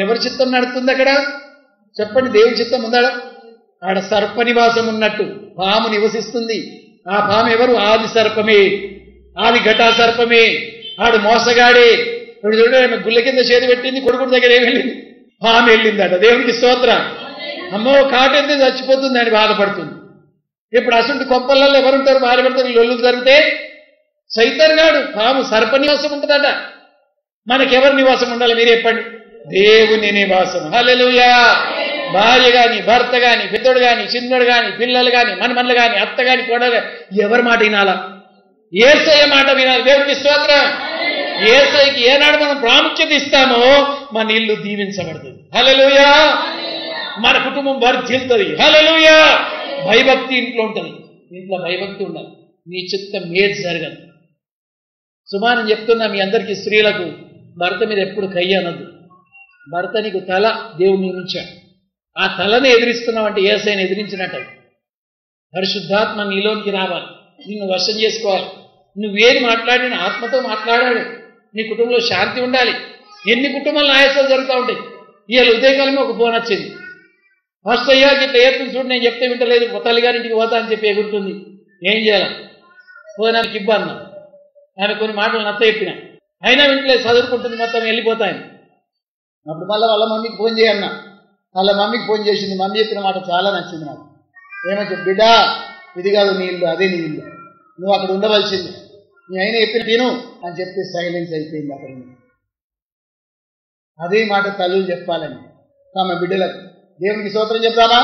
ఎవరి చిత్తం నడుతుంది అక్కడ చెప్పండి? దేవుని చిత్తం ఉందాడా? ఆడ సర్ప నివాసం ఉన్నట్టు పాము నివసిస్తుంది. ఆ పాము ఎవరు? ఆది సర్పమే, ఆది ఘటా సర్పమే. ఆడు మోసగాడే. ఇప్పుడు చూడండి, గుళ్ళ కింద చేతి పెట్టింది, కొడుకుడి దగ్గర ఏమి వెళ్ళింది? పాము వెళ్ళిందట. దేవునికి స్తోత్రం. అమ్మో కాటెంతే చచ్చిపోతుంది అని బాధపడుతుంది. ఇప్పుడు అసలు కొంపలలో ఎవరుంటారు? భార్య భర్తలు లొల్లు జరిగితే సైతాన్ గాడు, పాము సర్ప నివాసం ఉంటుందట. మనకెవరి నివాసం ఉండాలి మీరు చెప్పండి? దేవుని నివాసం. హల్లెలూయా. భార్య గాని, భర్త గాని, పెద్దోడు గాని, చిన్నోడు గాని, పిల్లలు గాని, మనమన్లు గాని, అత్త గాని, కోడలు, ఎవరి మాట వినాలా? యేసయ్య మాట వినాలి. దేవునికి స్తోత్రం. యేసయ్యకి ఏనాడు మనం ప్రాముఖ్యత ఇస్తామో మన ఇల్లు దీవించబడుతుంది. హల్లెలూయా. మన కుటుంబం వర్ధిల్లుతుంది. హల్లెలూయా. భయభక్తి ఇంట్లో ఉంటుంది. ఇంట్లో భయభక్తి ఉండాలి. నీ చిత్తం ఏది జరగదు. సుమానం చెప్తున్నా మీ అందరికీ, స్త్రీలకు భర్త మీద ఎప్పుడు కయ్య అనద్దు. భర్త నీకు తల దేవుడు నియమించాడు. ఆ తలని ఎదిరిస్తున్నావు అంటే యేసయ్యని ఎదిరించినట్టు. పరిశుద్ధాత్మ నీలోనికి రావాలి, నిన్ను వశం చేసుకోవాలి. నువ్వేది మాట్లాడినా ఆత్మతో మాట్లాడాడు. నీ కుటుంబంలో శాంతి ఉండాలి. ఎన్ని కుటుంబాలు ఆయాసాలు జరుగుతూ ఉంటాయి. ఇవాళ ఉదయకాలమే ఒక ఫోన్ వచ్చింది. ఫస్ట్ అయ్యాక ఇట్లా ఏర్పడి చూడు, నేను చెప్తే వింటలేదు, తల్లిగారింటికి పోతా అని చెప్పి ఎగురుతుంది. ఏం చేయాలి? పోయినానికి ఇబ్బంది. ఆయన కొన్ని మాటలు నచ్చ చెప్పిన, అయినా వింటలేదు, చదువుకుంటుంది, మొత్తం వెళ్ళిపోతాయని. అప్పుడు మళ్ళీ వాళ్ళ మమ్మీకి ఫోన్ చేయన్నా. వాళ్ళ మమ్మీకి ఫోన్ చేసింది. మమ్మీ చెప్పిన మాట చాలా నచ్చింది నాకు. ఏమో చెప్పు బిడ్డా, ఇది కాదు నీ ఇల్లు, అదే నీ ఇల్లు, నువ్వు అక్కడ ఉండవలసింది, నీ అయినా చెప్పిన తిను అని చెప్పి సైలెన్స్ అయిపోయింది అక్కడ. అదే మాట తల్లులు చెప్పాలని తమ బిడ్డలకు. దేవునికి స్తోత్రం చెప్తామా?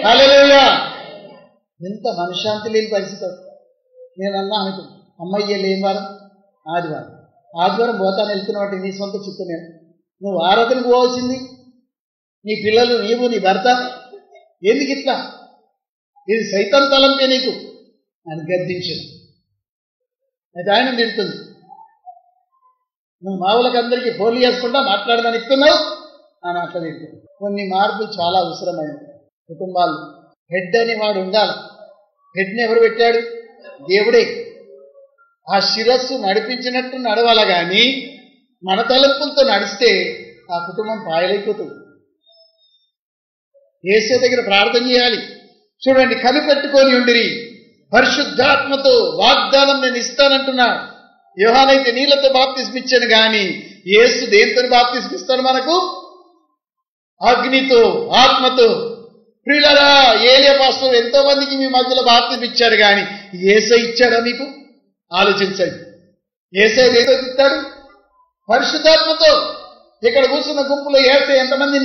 హల్లెలూయా. ఎంత మనశ్శాంతి లేని పరిస్థితి. నేను అన్నా అనుకున్నా, అమ్మయ్య లేని వారం ఆదివారం పోతాను వెళ్తున్నవాటి నీ సొంత చిత్తమే. నువ్వు ఆరాధనకు పోవాల్సింది, నీ పిల్లలు, నీవు, నీ భర్త. ఎందుకు ఇట్లా? ఇది సైతాన్ తలంపే నీకు అని గద్దించింది. అయితే ఆయన తిడుతుంది, నువ్వు మావులకు అందరికీ ఫోన్లు చేసుకుంటా మాట్లాడమని ఇస్తున్నావు అని అట్లా తిడుతుంది. కొన్ని మార్పులు చాలా అవసరమైనవి. కుటుంబాలు హెడ్ అని వాడు ఉండాలి. హెడ్ని ఎవరు పెట్టాడు? దేవుడే. ఆ శిరస్సు నడిపించినట్టు నడవాల కానీ మన తలంపులతో నడిస్తే ఆ కుటుంబం పాయలైపోతుంది. యేసు దగ్గర ప్రార్థన చేయాలి. చూడండి, కనిపెట్టుకొని ఉండిరి, పరిశుద్ధాత్మతో వాగ్దానం నేను ఇస్తానంటున్నా. యోహానైతే నీళ్లతో బాప్తిస్మిచ్చాను కానీ యేసు దేంతో బాప్తిస్మిస్తాడు? మనకు అగ్నితో, ఆత్మతో. ప్రియులారా, ఏలియా పాస్టర్ ఎంతో మందికి మీ మధ్యలో బాప్తిస్మిచ్చాడు కానీ యేసయ్య ఇచ్చాడా మీకు? ఆలోచించండి. యేసయ్య ఏదో ఇస్తాడు? పరిశుద్ధాత్మతో. ఇక్కడ కూర్చున్న గుంపులో యేసయ్య ఎంతమంది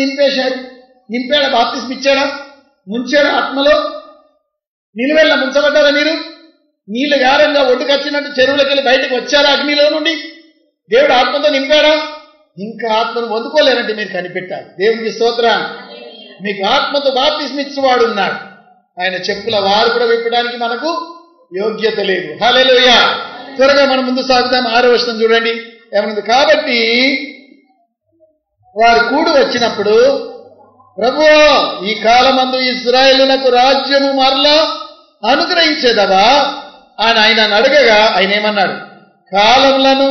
నింపాడా? బాప్తిస్మిచ్చాడా? ముంచాడా? ఆత్మలో నిలువెళ్ళ ముంచబడ్డారా మీరు? నీళ్లు గారంగా ఒడ్డుకొచ్చినట్టు చెరువులకు వెళ్ళి బయటకు వచ్చారా? అగ్నిలో నుండి దేవుడు ఆత్మతో నింపాడా? ఇంకా ఆత్మను పొందుకోలేరంటే మీరు కనిపెట్టాలి. దేవునికి స్తోత్రం. మీకు ఆత్మతో బాప్తిస్మిచ్చేవాడు ఉన్నాడు. ఆయన చెప్పుల వారు కూడా విప్పడానికి మనకు యోగ్యత లేదు. హల్లెలూయా. త్వరగా మనం ముందు సాగుతాం. 6వ వచనం చూడండి ఏమనుంది. కాబట్టి వారు కూడి వచ్చినప్పుడు, ప్రభువా, ఈ కాలమందు ఇశ్రాయేలునకు రాజ్యము మరలా అనుగ్రహించేదవా అని ఆయన అడగగా ఆయన ఏమన్నాడు? కాలములను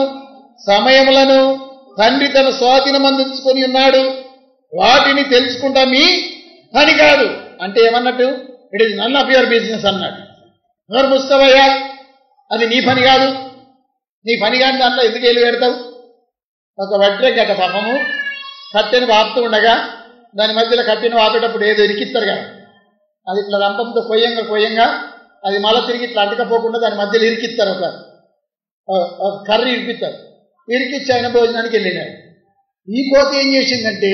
సమయములను తండ్రి తన స్వాధీనమందించుకొని ఉన్నాడు, వాటిని తెలుసుకుంటా మీ పని కాదు. అంటే ఏమన్నట్టు? It is none of your business అన్నాడు. ఎవరు పుస్తవయ్యా, అది నీ పని కాదు. నీ పని కాని దాంట్లో ఎందుకు వెళ్ళి పెడతావు? ఒక వడ్రే గత పాపము కట్టెను వాపుతూ ఉండగా దాని మధ్యలో కట్టెను వాపేటప్పుడు ఏదో ఇరికిస్తారు కదా, అది ఇట్లా రంపంతో కొయ్యంగా అది మళ్ళీ తిరిగి ఇట్లా అంటకపోకుండా దాని మధ్యలో ఇరికిస్తారు. ఒక కర్రీ ఇరికిస్తారు. ఇరికిచ్చి ఆయన భోజనానికి వెళ్ళినాడు. ఈ కోత ఏం చేసిందంటే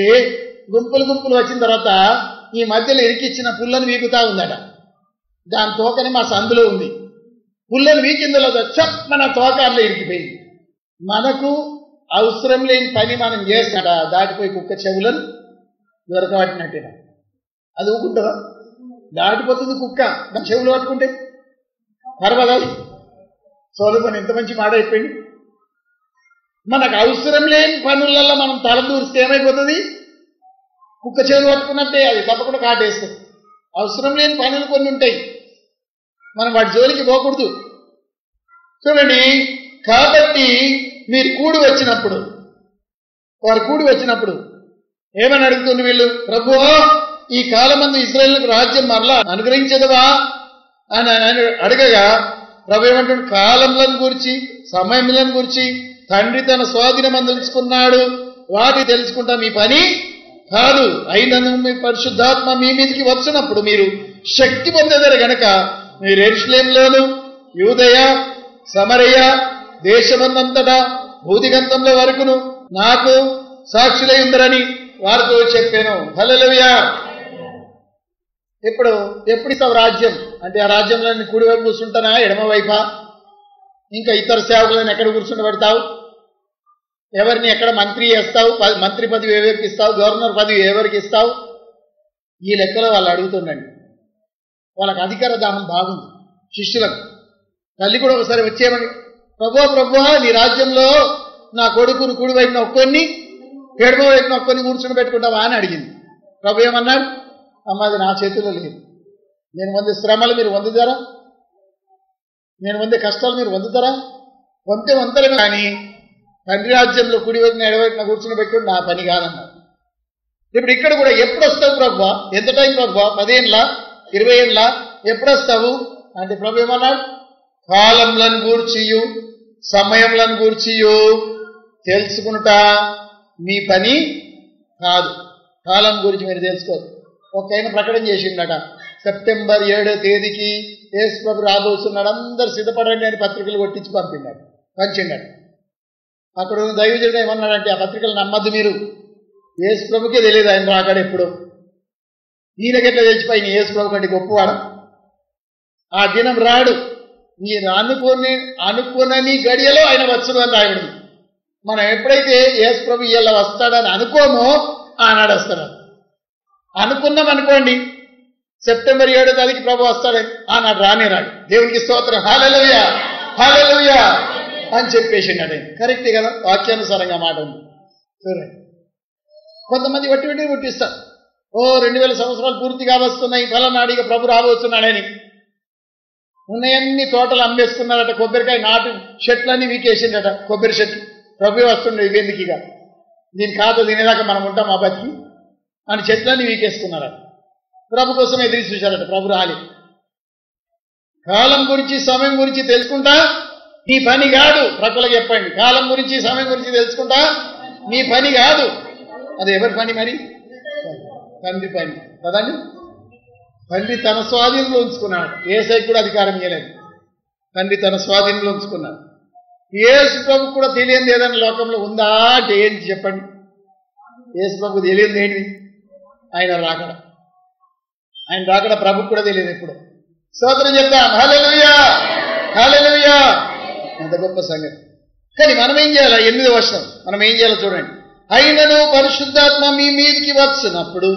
గుంపులు వచ్చిన తర్వాత ఈ మధ్యలో ఇరికిచ్చిన పుల్లను వీకుతా ఉందట. దాని తోకని మా సందులో ఉంది. పుల్లను వీకిందలో మన తోక అందులో ఇరికిపోయింది. మనకు అవసరం లేని పని మనం చేస్తాడ దాటిపోయి కుక్క చెవులను దొరకబట్టినట్టేనా? అది ఊకుంటుందా? దాటిపోతుంది కుక్క దాని చెవులు పట్టుకుంటే. పర్వాలేదు, సోలుకొని ఎంత మంచి మాట అయిపోయింది. మనకు అవసరం లేని పనులలో మనం తలదూరిస్తే ఏమైపోతుంది? కుక్క చెవులు పట్టుకున్నట్టే, అది తప్పకుండా కాటేస్తుంది. అవసరం లేని పనులు కొన్ని ఉంటాయి, మనం వాటి జోలికి పోకూడదు. చూడండి, కాబట్టి మీరు వారు కూడి వచ్చినప్పుడు ఏమని అడుగుతుంది వీళ్ళు? ప్రభువా, ఈ కాలమందు ఇశ్రాయేలుకు రాజ్యం మరలా అనుగ్రహించదవా అని ఆయన అడగగా ప్రభు ఏమంటాడు? కాలములను గురించి సమయములను గురించి తండ్రి తన స్వాధీనమందించుకున్నాడు, వాటి తెలుసుకుంటా మీ పని కాదు. అయినను మీ పరిశుద్ధాత్మ మీ మీదకి వచ్చినప్పుడు మీరు శక్తి పొందేదారు గనక మీరు యెరూషలేములోను యూదయ సమరయ దేశమందంతటా భూదిగంతంలో వరకును నాకు సాక్షులై ఉందరని వారితో చెప్పాను. హల్లెలూయా. ఎప్పుడు ఇస్తావు రాజ్యం అంటే, ఆ రాజ్యంలో కుడివైపు కూర్చుంటానా, ఎడమ వైపా? ఇంకా ఇతర సేవకులను ఎక్కడ కూర్చుండబెడతావు? ఎవరిని ఎక్కడ మంత్రి చేస్తావు? మంత్రి పదవి ఎవరికి ఇస్తావు? గవర్నర్ పదవి ఎవరికి ఇస్తావు? ఈ లెక్కలో వాళ్ళు అడుగుతుండండి. వాళ్ళకి అధికార దాహం బాగుంది. శిష్యులకు తల్లి కూడా ఒకసారి వచ్చేయమని, ప్రభువా, నీ రాజ్యంలో నా కొడుకును కుడి వైపున ఒక్కొని ఎడమ వైపున ఒక్కొని కూర్చుని పెట్టుకుంటావా అని అడిగింది. ప్రభు ఏమన్నాడు? అమ్మ, అది నా చేతిలో లేదు. నేను పొందే శ్రమలు మీరు పొందుతారా? నేను పొందే కష్టాలు మీరు పొందుతారా? వంతలేమో కానీ తండ్రి రాజ్యంలో కుడి వైపున ఎడవైపున కూర్చుని పెట్టుకుని నా పని కాదన్నారు. ఇప్పుడు ఇక్కడ కూడా ఎప్పుడు వస్తావు ప్రభువా? ఎంత టైం ప్రభువా? 10 ఏళ్ళ 20 ఏళ్ళ? ఎప్పుడు వస్తావు అంటే ప్రభు ఏమన్నాడు? కాలంలను గూర్చియు సమయంలను గూర్చియు తెలుసుకుంటా మీ పని కాదు. కాలం గురించి మీరు తెలుసుకోరు. ఒక ఆయన ప్రకటన చేసిండట, సెప్టెంబర్ 7వ తేదీకి యేసు ప్రభు రాబోతున్నాడు, అందరు సిద్ధపడండి అని పత్రికలు కొట్టించి పంచిండట. అక్కడ ఉన్న దైవజనుడు ఏమన్నాడంటే, ఆ పత్రికలు నమ్మద్దు మీరు, యేసు ప్రభుకే తెలియదు ఆయన రాకాడు ఎప్పుడు. ఈయనకెట్లా తెలిసిపోయిన యేసు ప్రభు కంటే గొప్పవాడు. ఆ దినం రాడు, మీరు అనుకునని గడియలో ఆయన వచ్చును అని రాయబడింది. మనం ఎప్పుడైతే యేసు ప్రభు ఇలా వస్తాడని అనుకోమో ఆనాడు వస్తాడు. అనుకున్నాం అనుకోండి, సెప్టెంబర్ 7వ తారీఖు ప్రభు వస్తాడని, ఆనాడు రాడు. దేవునికి స్తోత్రం. హల్లెలూయా, హల్లెలూయా అని చెప్పేసిండు. కరెక్టే కదా, వాక్యానుసారంగా మాట ఉంది. చూడండి, కొంతమంది వట్టి పుట్టిస్తారు. 2000 సంవత్సరాలు పూర్తిగా వస్తున్నాయి, ఫలనాడిగా ప్రభు రాబోతున్నాడని ఉన్నాయన్ని తోటలు అమ్మేసుకున్నారట. కొబ్బరికాయ నాటు చెట్లన్నీ వీకేసిండట. కొబ్బరి చెట్లు ప్రభు వస్తుండే, ఇవెందుకు ఇక దీని ఖాతా తినేదాకా మనం ఉంటాం ఆ బతికి అని చెట్లన్నీ వీకేసుకున్నారట. ప్రభు కోసం ఎదురు చూశారట. ప్రభు రాలి. కాలం గురించి సమయం గురించి తెలుసుకుంటా నీ పని కాదు. ప్రజలకు చెప్పండి, కాలం గురించి సమయం గురించి తెలుసుకుంటా నీ పని కాదు. అది ఎవరి పని మరి? తండ్రి పని కదండి. తండ్రి తన స్వాధీనంలో ఉంచుకున్నాడు. యేసయ్యకు కూడా అధికారం ఇవ్వలేదు. తండ్రి తన స్వాధీనంలో ఉంచుకున్నాడు. యేసు ప్రభు కూడా తెలియదు ఏదైనా లోకంలో ఉందా అంటే ఏంటి చెప్పండి? యేసు ప్రభు తెలియదు ఏంటి? ఆయన రాకడ ప్రభు కూడా తెలియదు ఎప్పుడు. స్తోత్రం చెప్తాం. హల్లెలూయా, హల్లెలూయా. అంత గొప్ప సంగతి. కానీ మనం ఏం చేయాలి? 8వ వచనం మనం ఏం చేయాలో చూడండి. అయినను పరిశుద్ధాత్మ మీ మీదికి వచ్చినప్పుడు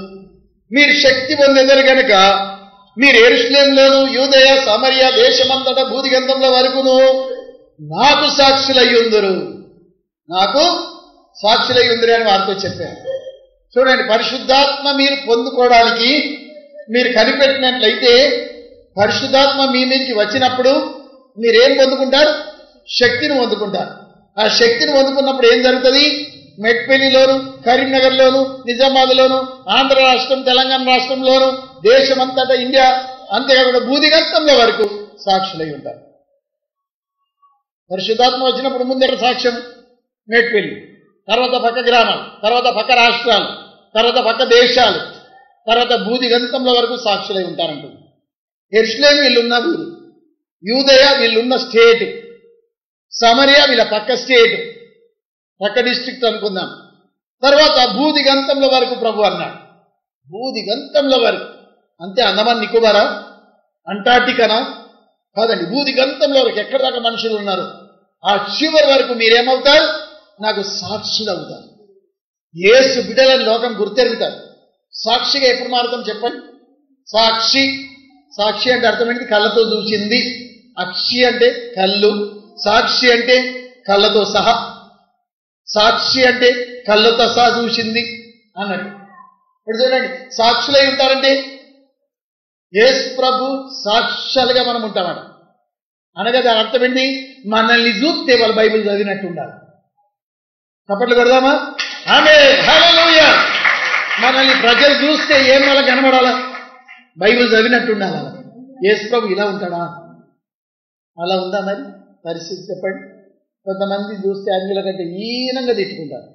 మీరు శక్తి పొందేదరు గనుక మీరు యెరూషలేములోను యూదయ సమరయ దేశమంతటా భూదిగంధంలో వరకును నాకు సాక్షులయ్యుందురు, నాకు సాక్షులయ్యుందురు అని వారితో చెప్పారు. చూడండి, పరిశుద్ధాత్మ మీరు పొందుకోవడానికి మీరు కనిపెట్టినట్లయితే పరిశుద్ధాత్మ మీ మీదకి వచ్చినప్పుడు మీరేం పొందుకుంటారు? శక్తిని పొందుకుంటారు. ఆ శక్తిని పొందుకున్నప్పుడు ఏం జరుగుతుంది? మెట్పల్లిలోను, కరీంనగర్లోను, నిజామాబాద్లోను, ఆంధ్ర రాష్ట్రం, తెలంగాణ రాష్ట్రంలోను, దేశమంతటా, ఇండియా అంతేకాకుండా భూదిగంతంలో వరకు సాక్షులై ఉంటారు. పరిశుద్ధాత్మ వచ్చినప్పుడు ముందర సాక్ష్యం మేట్పల్లి, తర్వాత పక్క గ్రామాలు, తర్వాత పక్క రాష్ట్రాలు, తర్వాత పక్క దేశాలు, తర్వాత భూదిగంతంలో వరకు సాక్షులై ఉంటారంటుంది. యెరూషలేము వీళ్ళున్న ఊరు, యూదయ వీళ్ళున్న స్టేట్, సమరియా వీళ్ళ పక్క స్టేట్, పక్క డిస్ట్రిక్ట్ అనుకుందాం. తర్వాత భూదిగంతంలో వరకు ప్రభు అన్నాడు. భూదిగంతంలో వరకు అంతే. అండమాన్ నికోబారా, అంటార్టికానా? కాదండి, భూదిగంతంలో వరకు ఎక్కడి దాకా మనుషులు ఉన్నారు. ఆ చివరి వరకు మీరేమవుతారు? నాకు సాక్షులు అవుతారు. యేసు బిడ్డలని లోకం గుర్తెరుగుతారు. సాక్షిగా ఎప్పుడు మారుతాం చెప్పండి? సాక్షి, సాక్షి అంటే అర్థం ఏంటి? కళ్ళతో చూసింది. అక్షి అంటే కళ్ళు, సాక్షి అంటే కళ్ళతో సహా, సాక్షి అంటే కళ్ళతో సహా చూసింది అన్నట్టు. ఇప్పుడు చూడండి, సాక్షులై ఉంటారంటే యేసు ప్రభు సాక్షాలుగా మనం ఉంటామట. అనగా దాని అర్థం ఏంటి? మనల్ని చూస్తే వాళ్ళు బైబిల్ చదివినట్టు ఉండాలి. చప్పట్లు కొడదామా? ఆమేన్, హల్లెలూయా. మనల్ని ప్రజలు చూస్తే ఏం వాళ్ళకి కనబడాలా? బైబిల్ చదివినట్టు ఉండాలి. యేసు ప్రభు ఇలా ఉంటాడా? అలా ఉందా మరి పరిస్థితి చెప్పండి. కొంతమంది చూస్తే అన్యుల కంటే ఈనంగా తిట్టుకుంటారు.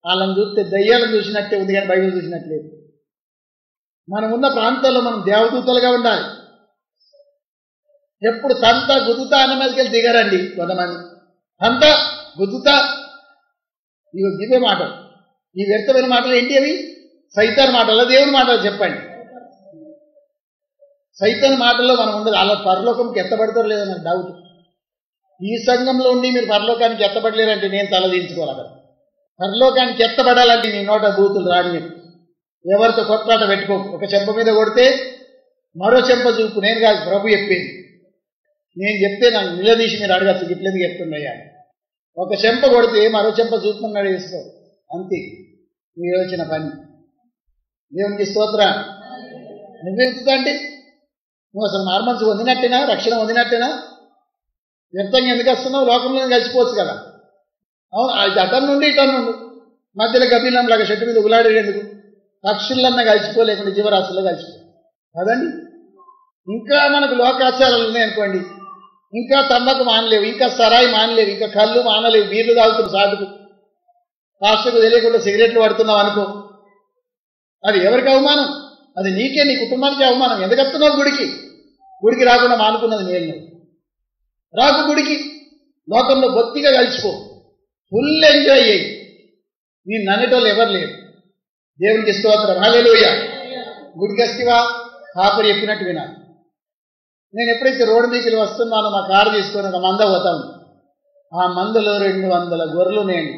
వాళ్ళని చూస్తే దయ్యాలను చూసినట్టే ఉంది కానీ బైబిల్ చూసినట్లేదు. మనం ఉన్న ప్రాంతాల్లో మనం దేవదూతలుగా ఉండాలి. ఎప్పుడు తంత గుద్దుతా అన్న మీదకి వెళ్ళి దిగారండి కొంతమంది. తంత గుద్దుతా, ఇవే మాటలు, ఈ వ్యర్థమైన మాటలు ఏంటి? అవి సైతాన్ మాటలు, దేవుని మాటలు చెప్పండి. సైతాన్ మాటల్లో మనం ఉండదు. అలా పరలోకంకి ఎత్తబడతారు లేదో నాకు డౌట్. ఈ సంఘంలో ఉండి మీరు పరలోకానికి ఎత్తబడలేరంటే నేను తలదించుకోవాలి. అక్కడ పరలోకానికి ఎత్తబడాలంటే నీ నోట బూతులు రాని, ఎవరితో కొట్లాట పెట్టుకో. ఒక చెంప మీద కొడితే మరో చెంప చూపు. నేను కాదు, ప్రభు చెప్పేది. నేను చెప్తే నాకు నిలదీసి మీరు అడగచ్చు, ఇట్లెందుకు చెప్తున్నాయా. ఒక చెంప కొడితే మరో చెంప చూపుకున్నాడు వేసుకో, అంతే మీరు వచ్చిన పని. దేవునికి స్తోత్రం. నువ్వెందుకంటే నువ్వు అసలు మార్మన్స్ పొందినట్టేనా? రక్షణ పొందినట్టేనా? వ్యర్థంగా ఎందుకు వస్తున్నావు? లోకంలో కలిసిపోవచ్చు కదా. అవును, అది అటన్ నుండి ఇటన్ నుండి మధ్యలో గబీలం లాగా చెట్టు మీద ఉలాడేందుకు? పక్షులన్నా కలిసిపోలేకుండా జీవరాశుల్లో కలిసిపో కదండి. ఇంకా మనకు లోకాచారాలు ఉన్నాయనుకోండి, ఇంకా తమ్మకు మానలేవు, ఇంకా సరాయి మానలేవు, ఇంకా కళ్ళు మానలేవు, బీర్లు తాగుతున్న సాటుకు, పాస్టర్కు తెలియకుండా సిగరెట్లు పడుతున్నావు అనుకో, అది ఎవరికి అవమానం? అది నీకే, నీ కుటుంబానికి అవమానం. ఎందుకు వస్తున్నావు గుడికి? గుడికి రాకుండా మానుకున్నది నేను. రాకు గుడికి, లోకంలో బొత్తిగా కలిసిపో, ఫుల్ ఎంజాయ్ చేయి. నేను నన్నేటోళ్ళు ఎవరు లేరు. దేవునికి స్తోత్రం, హల్లెలూయా. గుడికి వస్తేవా కాపరి చెప్పినట్టు వినాలి. నేను ఎప్పుడైతే రోడ్డు మీదకి వస్తున్నానో మా కారు తీసుకొని ఒక మంద పోతాను. ఆ మందలో 200 గొర్రెలు ఉన్నాయండి.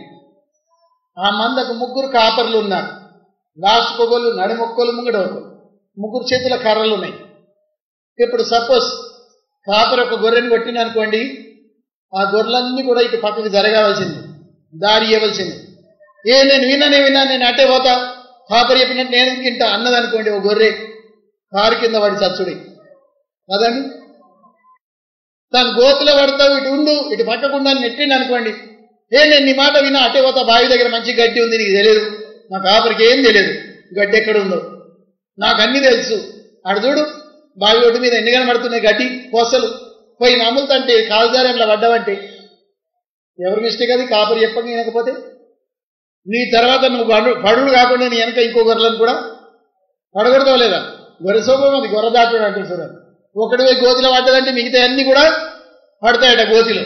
ఆ మందకు 3 కాపర్లు ఉన్నారు. లాస్ట్ పొగలు, నడిమొక్కలు, ముంగడ ఒకరు, 3 చేతుల కర్రలు ఉన్నాయి. ఇప్పుడు సపోజ్ కాపర్ ఒక గొర్రెని కొట్టిన అనుకోండి, ఆ గొర్రెలన్నీ కూడా ఇటు పక్కకి జరగాల్సింది, దారి ఇవ్వాల్సింది. నేను విన్నా, నేను అట్టే పోతా, కాపరి చెప్పినట్టు నేను తింటా అన్నదనుకోండి, ఒక గొర్రె కారు కింద పడి చచ్చుడి కదండి. తను గోతులో పడతావు, ఇటు ఉండు, ఇటు పక్కకుండా నెట్టిండి అనుకోండి, నేను నీ మాట విన్నా, అట్టే పోతా, బావి దగ్గర మంచి గడ్డి ఉంది, నీకు తెలియదు, మా కాపరికి ఏం తెలియదు గడ్డి ఎక్కడ ఉందో, నాకు అన్నీ తెలుసు. అటు చూడు, బావి ఒడ్డు మీద ఎన్ని కనబడుతున్నాయి గడ్డి కోసలు, పోయి నమ్ములుతంటే కాలుదారి అట్లా పడ్డావంటే ఎవరి మిస్టేక్ అది? కాపరి చెప్పక వినకపోతే. నీ తర్వాత నువ్వు పడుడు కాకుండా నీ వెనక ఇంకో గొర్రెలను కూడా పడగొడతావు లేదా? గొర్రె సోపం అది, గొర్రె దాటుడు అంటే చూడండి. ఒకటి పోయి గోతిలో పడ్డదంటే మిగతా అన్ని కూడా పడతాయట గోతిలో.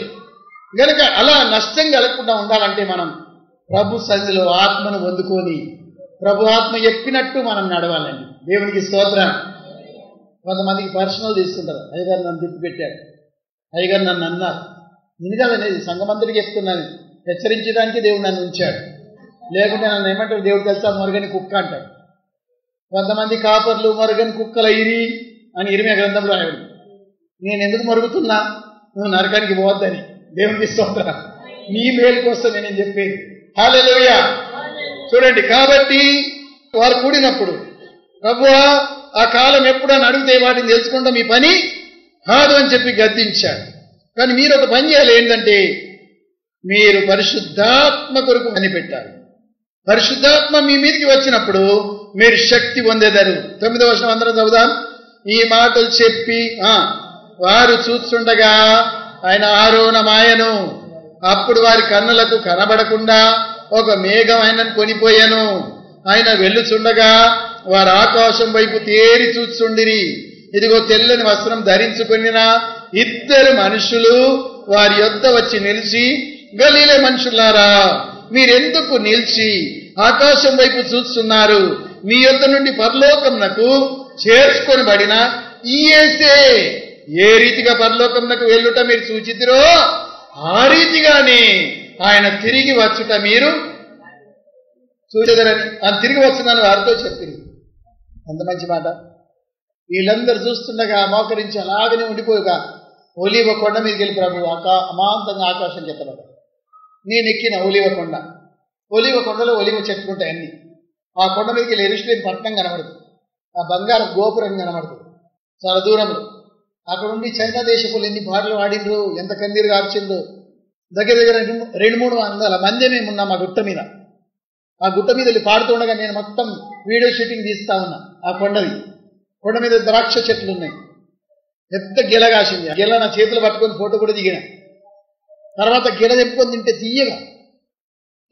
కనుక అలా నష్టం కలగకుండా ఉండాలంటే మనం ప్రభు సన్నిధిలో ఆత్మను పొందుకొని ప్రభు ఆత్మ చెప్పినట్టు మనం నడవాలండి. దేవునికి స్తోత్రం. కొంతమందికి పర్సనల్ తీసుకుంటారు, అయ్యగారు నన్ను తిప్పి పెట్టారు, అయ్యగారు నన్ను అన్నారు. నేను కాదనేది, సంఘమంతటికి చెప్తున్నాను, హెచ్చరించడానికి దేవుడు నన్ను ఉంచాడు. లేకుంటే నన్ను ఏమంటారు? దేవుడు తెలుసా, మొరగని కుక్క అంటాడు. కొంతమంది కాపర్లు మొరగని కుక్కలైరి అని ఇర్మియా గ్రంథంలో రాయడు. నేను ఎందుకు మొరుగుతున్నా? నువ్వు నరకానికి పోవద్దని. దేవునికి స్తోత్రం. నీ మేలు కోసం నేను చెప్పేది. హల్లెలూయా. చూడండి, కాబట్టి వారు కూడినప్పుడు ప్రభువా ఆ కాలం ఎప్పుడని అడిగితే వాటిని తెలుసుకుంటాం, మీ పని కాదు అని చెప్పి గద్దించాడు. కానీ మీరు ఒక పని చేయాలి, ఏంటంటే మీరు పరిశుద్ధాత్మ కొరకు కనిపెట్టాలి. పరిశుద్ధాత్మ మీ మీదకి వచ్చినప్పుడు మీరు శక్తి పొందేదారు. 9వ వచనం అందరం చదువుదాం. ఈ మాటలు చెప్పి వారు చూస్తుండగా ఆయన ఆరోహణమాయను. అప్పుడు వారి కన్నులకు కనబడకుండా ఒక మేఘం ఆయనను కొనిపోయాను. ఆయన వెళ్ళుచుండగా వారు ఆకాశం వైపు తేరి చూస్తుండిరి. ఇదిగో తెల్లని వస్త్రం ధరించుకొనిన 2 మనుషులు వారి యొద్ద వచ్చి నిలిచి, గలీలే మనుషులారా, మీరెందుకు నిలిచి ఆకాశం వైపు చూస్తున్నారు? మీ యొద్ద నుండి పరలోకమునకు చేర్చుకొనబడిన ఈ యేసే ఏ రీతిగా పరలోకమునకు వెళ్ళుట మీరు చూచితిరో ఆ రీతిగానే ఆయన తిరిగి వచ్చుట మీరు చూచెదరని. ఆయన తిరిగి వచ్చిందని వారితో చెప్పింది. ఎంత మంచి మాట. వీళ్ళందరూ చూస్తుండగా మోకరించి అలాగనే ఉండిపోగా ఒలీవ కొండ మీదకి వెళ్ళి ప్రభు అమాంతంగా ఆకాశం చెత్తబడ్డాడు. నేను ఎక్కిన ఒలీవ కొండ. ఒలీవ కొండలో ఒలీవ చెట్లు ఉంటాయి అన్ని. ఆ కొండ మీదకి వెళ్ళి యెరూషలేము పట్టణం కనబడుతుంది. ఆ బంగారం గోపురం కనబడుతుంది చాలా దూరంలో. అక్కడ ఉండి చైనా దేశపులు ఎన్ని పాటలు పాడిండ్రు, ఎంత కన్నీరు కార్చిండ్రు. దగ్గర 200-300 మంది మేము ఉన్నాం ఆ గుట్ట మీద. ఆ గుట్ట మీద వెళ్ళి పాడుతుండగా నేను మొత్తం వీడియో షూటింగ్ తీస్తా ఉన్నా. ఆ కొండ మీద ద్రాక్ష చెట్లు ఉన్నాయి. పెద్ద గిల కాసింది. ఆ గిల నా చేతులు పట్టుకొని ఫోటో కూడా దిగిన. తర్వాత గిల తెప్పుకొని తింటే తీయగా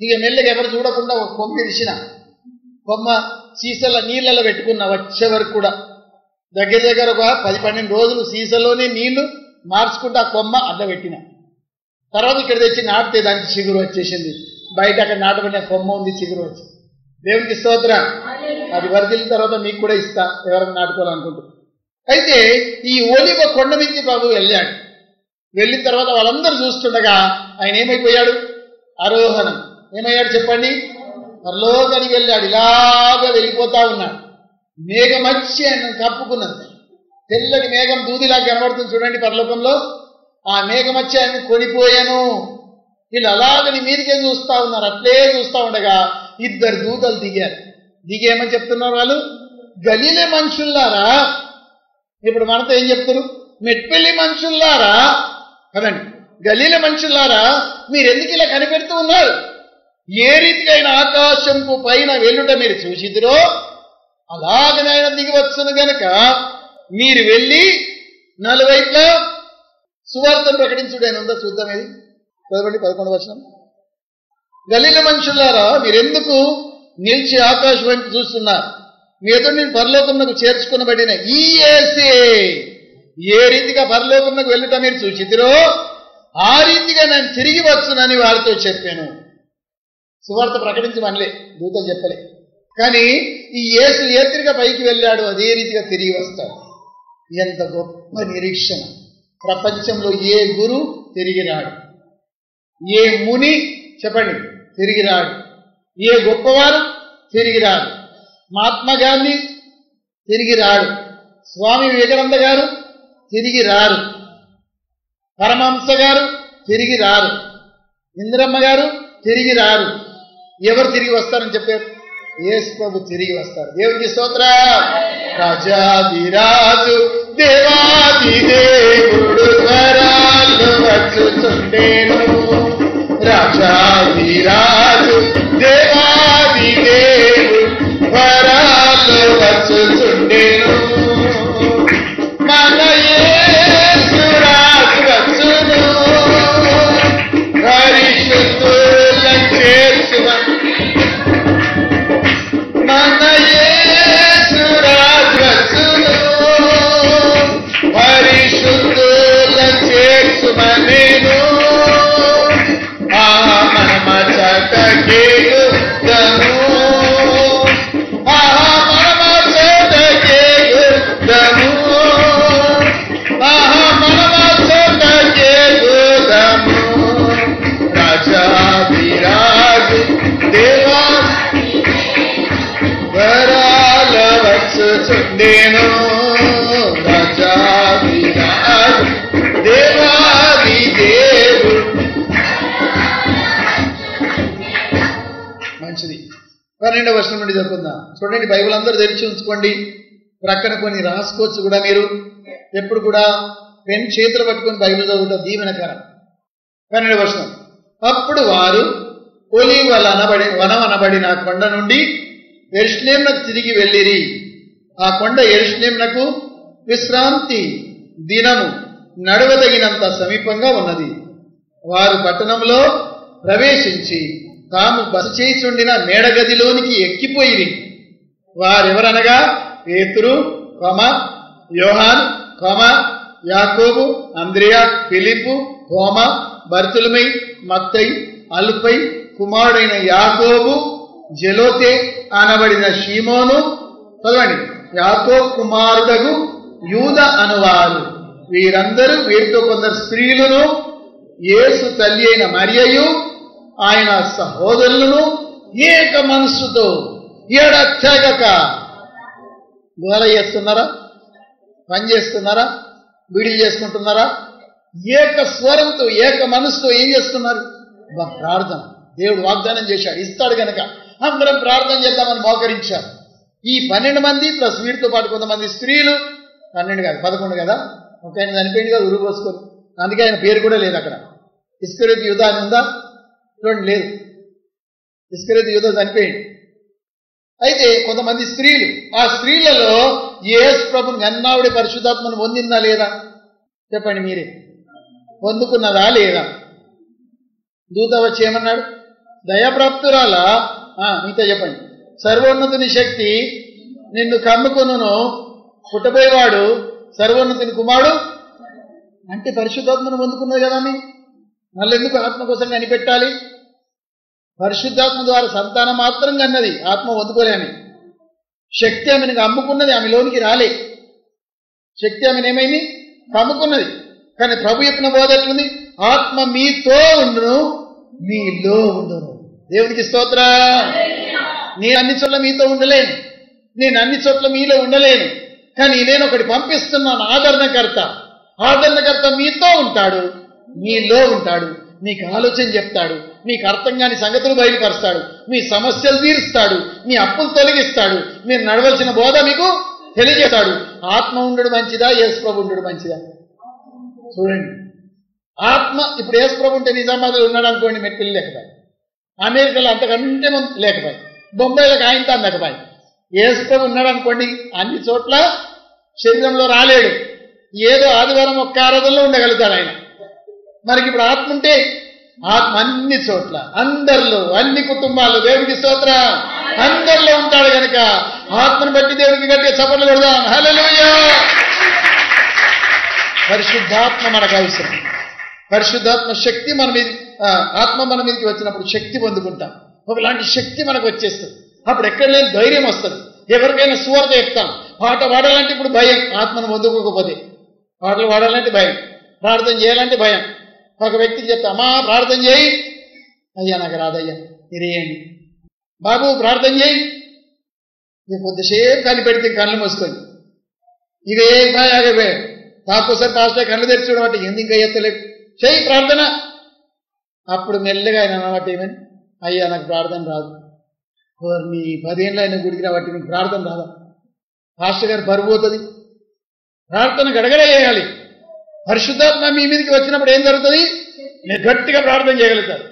ఇక మెల్లగా ఎవరు చూడకుండా ఒక కొమ్మ ఇరిసిన. కొమ్మ సీసల నీళ్ళలో పెట్టుకున్నా వచ్చే వరకు కూడా. దగ్గర ఒక 10-12 రోజులు సీసలోనే నీళ్లు మార్చుకుంటూ ఆ కొమ్మ అడ్డబెట్టిన. తర్వాత ఇక్కడ తెచ్చి నాటితే దానికి చిగురు వచ్చేసింది. బయట అక్కడ నాటబడిన కొమ్మ ఉంది, చిగురు వచ్చింది. దేవునికి స్తోత్రం. అది వరదిలిన తర్వాత మీకు కూడా ఇస్తా, ఎవరైనా నాటుకోవాలనుకుంటున్నారు. అయితే ఈ ఒలీవ కొండ మీదకి ప్రభు వెళ్ళాడు. వెళ్ళిన తర్వాత వాళ్ళందరూ చూస్తుండగా ఆయన ఏమైపోయాడు? ఆరోహణం. ఏమయ్యాడు చెప్పండి? పరలోకానికి వెళ్ళాడు. ఇలాగా వెళ్ళిపోతా ఉన్నాడు. మేఘం వచ్చి ఆయన కప్పుకున్నది. తెల్లని మేఘం దూదిలాగా కనబడుతుంది చూడండి పరలోకంలో. ఆ మేఘం వచ్చి ఆయన కొనిపోయాను. వీళ్ళు అలాగని మీదకే చూస్తా ఉన్నారు. అట్లే చూస్తా ఉండగా 2 దూతలు దిగారు. దిగేమని చెప్తున్నారు వాళ్ళు? గలీలే మనుషుల్లారా. ఇప్పుడు మనతో ఏం చెప్తారు? మెట్పెల్లి మనుషుల్లారా కదండి. గలీలే మనుషుల్లారా, మీరెందుకు ఇలా కనిపెడుతూ ఉన్నారు? ఏ రీతిగా ఆయన ఆకాశంపు పైన వెళ్ళుట మీరు చూసిదిరో అలాగనే ఆయన దిగి వచ్చును గనక మీరు వెళ్ళి 40 సువార్తను ప్రకటించుడు. ఆయన ఉందా చూద్దాం. ఇది చదవండి 11వ వచనం. గలీల మనుషులారా, మీరెందుకు నిలిచి ఆకాశం వైపు చూస్తున్నారు? మీ ఎదురు నేను పరలోకమునకు చేర్చుకునబడిన ఈ యేసే ఏ రీతిగా పరలోకమునకు వెళ్ళుట మీరు చూచితిరో ఆ రీతిగా నేను తిరిగి వచ్చునని వారితో చెప్పాను. సువార్త ప్రకటించమనలే, దూతలు చెప్పలే. కానీ ఈ యేసు ఏ రీతిగా పైకి వెళ్ళాడు అదే రీతిగా తిరిగి వస్తాడు. ఎంత గొప్ప నిరీక్షణ. ప్రపంచంలో ఏ గురు తిరిగి రాడు, ఏ ముని చెప్పండి తిరిగి రాడు, ఏ గొప్పవారు తిరిగి రాడు. మహాత్మా గాంధీ తిరిగి రాడు, స్వామి వివేకానంద గారు తిరిగి రారు, పరమహంస గారు తిరిగి రారు, ఇందిరమ్మ గారు తిరిగి రారు. ఎవరు తిరిగి వస్తారని చెప్పారు? యేసు ప్రభు తిరిగి వస్తారు. దేవునికి స్తోత్రం. రాజాదిరాజు దేవాది దేవుడు వరాలు వచ్చుచుండెను. రాజాదిరాజు దేవాది దేవుడు వరాలు వచ్చుచుండెను. మన యేసు రాజు వచ్చును, పరిశుద్ధులను చేర్చును. మన యేసు రాజు వచ్చును, పరిశుద్ధులను చేర్చుమనెను. మనమ చటకేయుదము, మనమ చటకేయుదము, 12వ వచనం నుండి చదువుకుందాం. చూడండి, బైబిల్ అందరూ తెరిచి ఉంచుకోండి. ప్రక్కన కొన్ని రాసుకోవచ్చు కూడా. మీరు ఎప్పుడు కూడా పెన్ చేతులు పట్టుకొని బైబిల్ చదువుతారు, దీవెనకరం. 12వ వచనం. అప్పుడు వారు ఒలీవల వనం అనబడిన కొండ నుండి యెరూషలేమునకు తిరిగి వెళ్ళిరి. ఆ కొండ యెరూషలేమునకు విశ్రాంతి దినము నడవదగినంత సమీపంగా ఉన్నది. వారు పట్టణంలో ప్రవేశించి తాము బస చేయుచుండిన మేడగదిలోనికి ఎక్కిపోయిరి. వారెవరనగా పేతురు, యోహాను, యాకోబు, అంద్రియా, ఫిలిప్పు, తోమా, బర్తులమై, మత్తయి, అల్ఫై కుమారుడైన యాకోబు, జెలోతే అనబడిన షీమోను, చదవండి, యాకోబు కుమారుడగు యూద అనువారు. వీరందరూ, వీరితో కొందరు స్త్రీలను, యేసు తల్లి అయిన మరియయు ఆయన సహోదరులను ఏక మనస్సుతో ఎడతెగక గోల చేస్తున్నారా, పని చేస్తున్నారా, బిడిలు చేసుకుంటున్నారా? ఏక స్వరంతో, ఏక మనసుతో ఏం చేస్తున్నారు? ప్రార్థన. దేవుడు వాగ్దానం చేశాడు, ఇస్తాడు కనుక అందరం ప్రార్థన చేద్దామని మోకరించారు. ఈ 12 మంది ప్లస్ వీరితో పాటు కొంతమంది స్త్రీలు, 12 కాదు 11 కదా, ఒక ఆయన చనిపోయింది కదా ఉరుగు పోసుకొని, అందుకే ఆయన పేరు కూడా లేదు అక్కడ. ఇస్కరియోతు యూదా అని ఉందా? చూడండి, లేదు. ఇస్కరియోతు యూదా చనిపోయింది. అయితే కొంతమంది స్త్రీలు, ఆ స్త్రీలలో యేసు ప్రభుని అన్నావిడి పరిశుద్ధాత్మను పొందిందా లేదా? చెప్పండి మీరే, పొందుకున్నదా లేదా? దూత వచ్చి ఏమన్నాడు? దయాప్రాప్తురాలా, మీతో చెప్పండి, సర్వోన్నతుని శక్తి నిన్ను కమ్ముకును, పుట్టబోయేవాడు సర్వోన్నతుని కుమారుడు అంటే పరిశుద్ధాత్మను పొందుకున్నది కదా. మళ్ళీ ఎందుకు ఆత్మ కోసం కనిపెట్టాలి? పరిశుద్ధాత్మ ద్వారా సంతానం మాత్రం కన్నది, ఆత్మ పొందుకోలేని. శక్తి ఆమెను అమ్ముకున్నది, ఆమెలోనికి రాలే. శక్తి ఆమెను ఏమైంది? కమ్ముకున్నది. కానీ ప్రభు చెప్పిన బోధ ఎట్లుంది? ఆత్మ మీతో ఉండును, మీలో ఉండును. దేవునికి స్తోత్రం. నేను అన్ని చోట్ల మీతో ఉండలేను, నేను అన్ని చోట్ల మీలో ఉండలేను, కానీ నేను ఒకటి పంపిస్తున్నాను, ఆదరణకర్త మీతో ఉంటాడు, మీలో ఉంటాడు. మీకు ఆలోచన చెప్తాడు, మీకు అర్థం కాని సంగతులు బయలుపరుస్తాడు, మీ సమస్యలు తీరుస్తాడు, మీ అప్పులు తొలగిస్తాడు, మీరు నడవలసిన బోధ మీకు తెలియజేస్తాడు. ఆత్మ ఉండడు మంచిదా, యేసు ప్రభు ఉండడు మంచిదా? చూడండి, ఆత్మ ఇప్పుడు యేసు ప్రభు ఉంటే నిజామాబాద్లో ఉన్నాడు అనుకోండి, మెట్టిల్లు లేకపోయి, అమెరికాలో అంతకంటే లేకపోయి, బొంబాయిలోకి ఆయనతో అందకపోయి. యేసు ప్రభు ఉన్నాడు అనుకోండి, అన్ని చోట్ల శరీరంలో రాలేడు, ఏదో ఆదివారం ఒక్క ఆరాధనలో ఉండగలుగుతాడు ఆయన. మనకి ఇప్పుడు ఆత్మ ఉంటే ఆత్మ అన్ని చోట్ల, అందరిలో, అన్ని కుటుంబాల్లో, దేవుడికి స్తోత్రం, అందరిలో ఉంటాడు కనుక ఆత్మను బట్టి దేవుడికి గట్టిగా చప్పట్లు కొడదాం. హల్లెలూయా. పరిశుద్ధాత్మ మనకు అవసరం. పరిశుద్ధాత్మ శక్తి మన మీద, ఆత్మ మన మీదకి వచ్చినప్పుడు శక్తి పొందుకుంటాం. ఒకలాంటి శక్తి మనకు వచ్చేస్తుంది. అప్పుడు ఎక్కడ లేని ధైర్యం వస్తుంది. ఎవరికైనా సువార్త చెప్తాం. పాట పాడాలంటే ఇప్పుడు భయం, ఆత్మను పొందుకోకపోతే. పాటలు పాడాలంటే భయం, ప్రార్థన చేయాలంటే భయం. ఒక వ్యక్తికి చెప్తా, అమ్మా ప్రార్థన చేయి, అయ్యా నాకు రాదయ్యా మీరేయండి. బాబు ప్రార్థన చేయి, ఇక కొద్దిసేపు కనిపెడితే కళ్ళు మూసుకొని ఇక ఏ ఆగపోయా తాకోసారి పాస్టర్ కళ్ళు తెరిచి చూడబట్టి ఎందుకు ఇంకా ఎత్తలేదు, చేయి ప్రార్థన. అప్పుడు మెల్లగా ఆయన అన్నమాట ఏమని, అయ్యా నాకు ప్రార్థన రాదు. నీ 10 ఏళ్ళు ఆయన గుడికి రాబట్టి నీకు ప్రార్థన రాదా? పాస్టర్ గారు బరువు పోతుంది. ప్రార్థన గడగడ చేయాలి. పరిశుద్ధాత్మ మీ మీదకి వచ్చినప్పుడు ఏం జరుగుతుంది? మీరు గట్టిగా ప్రార్థన చేయగలుగుతారు.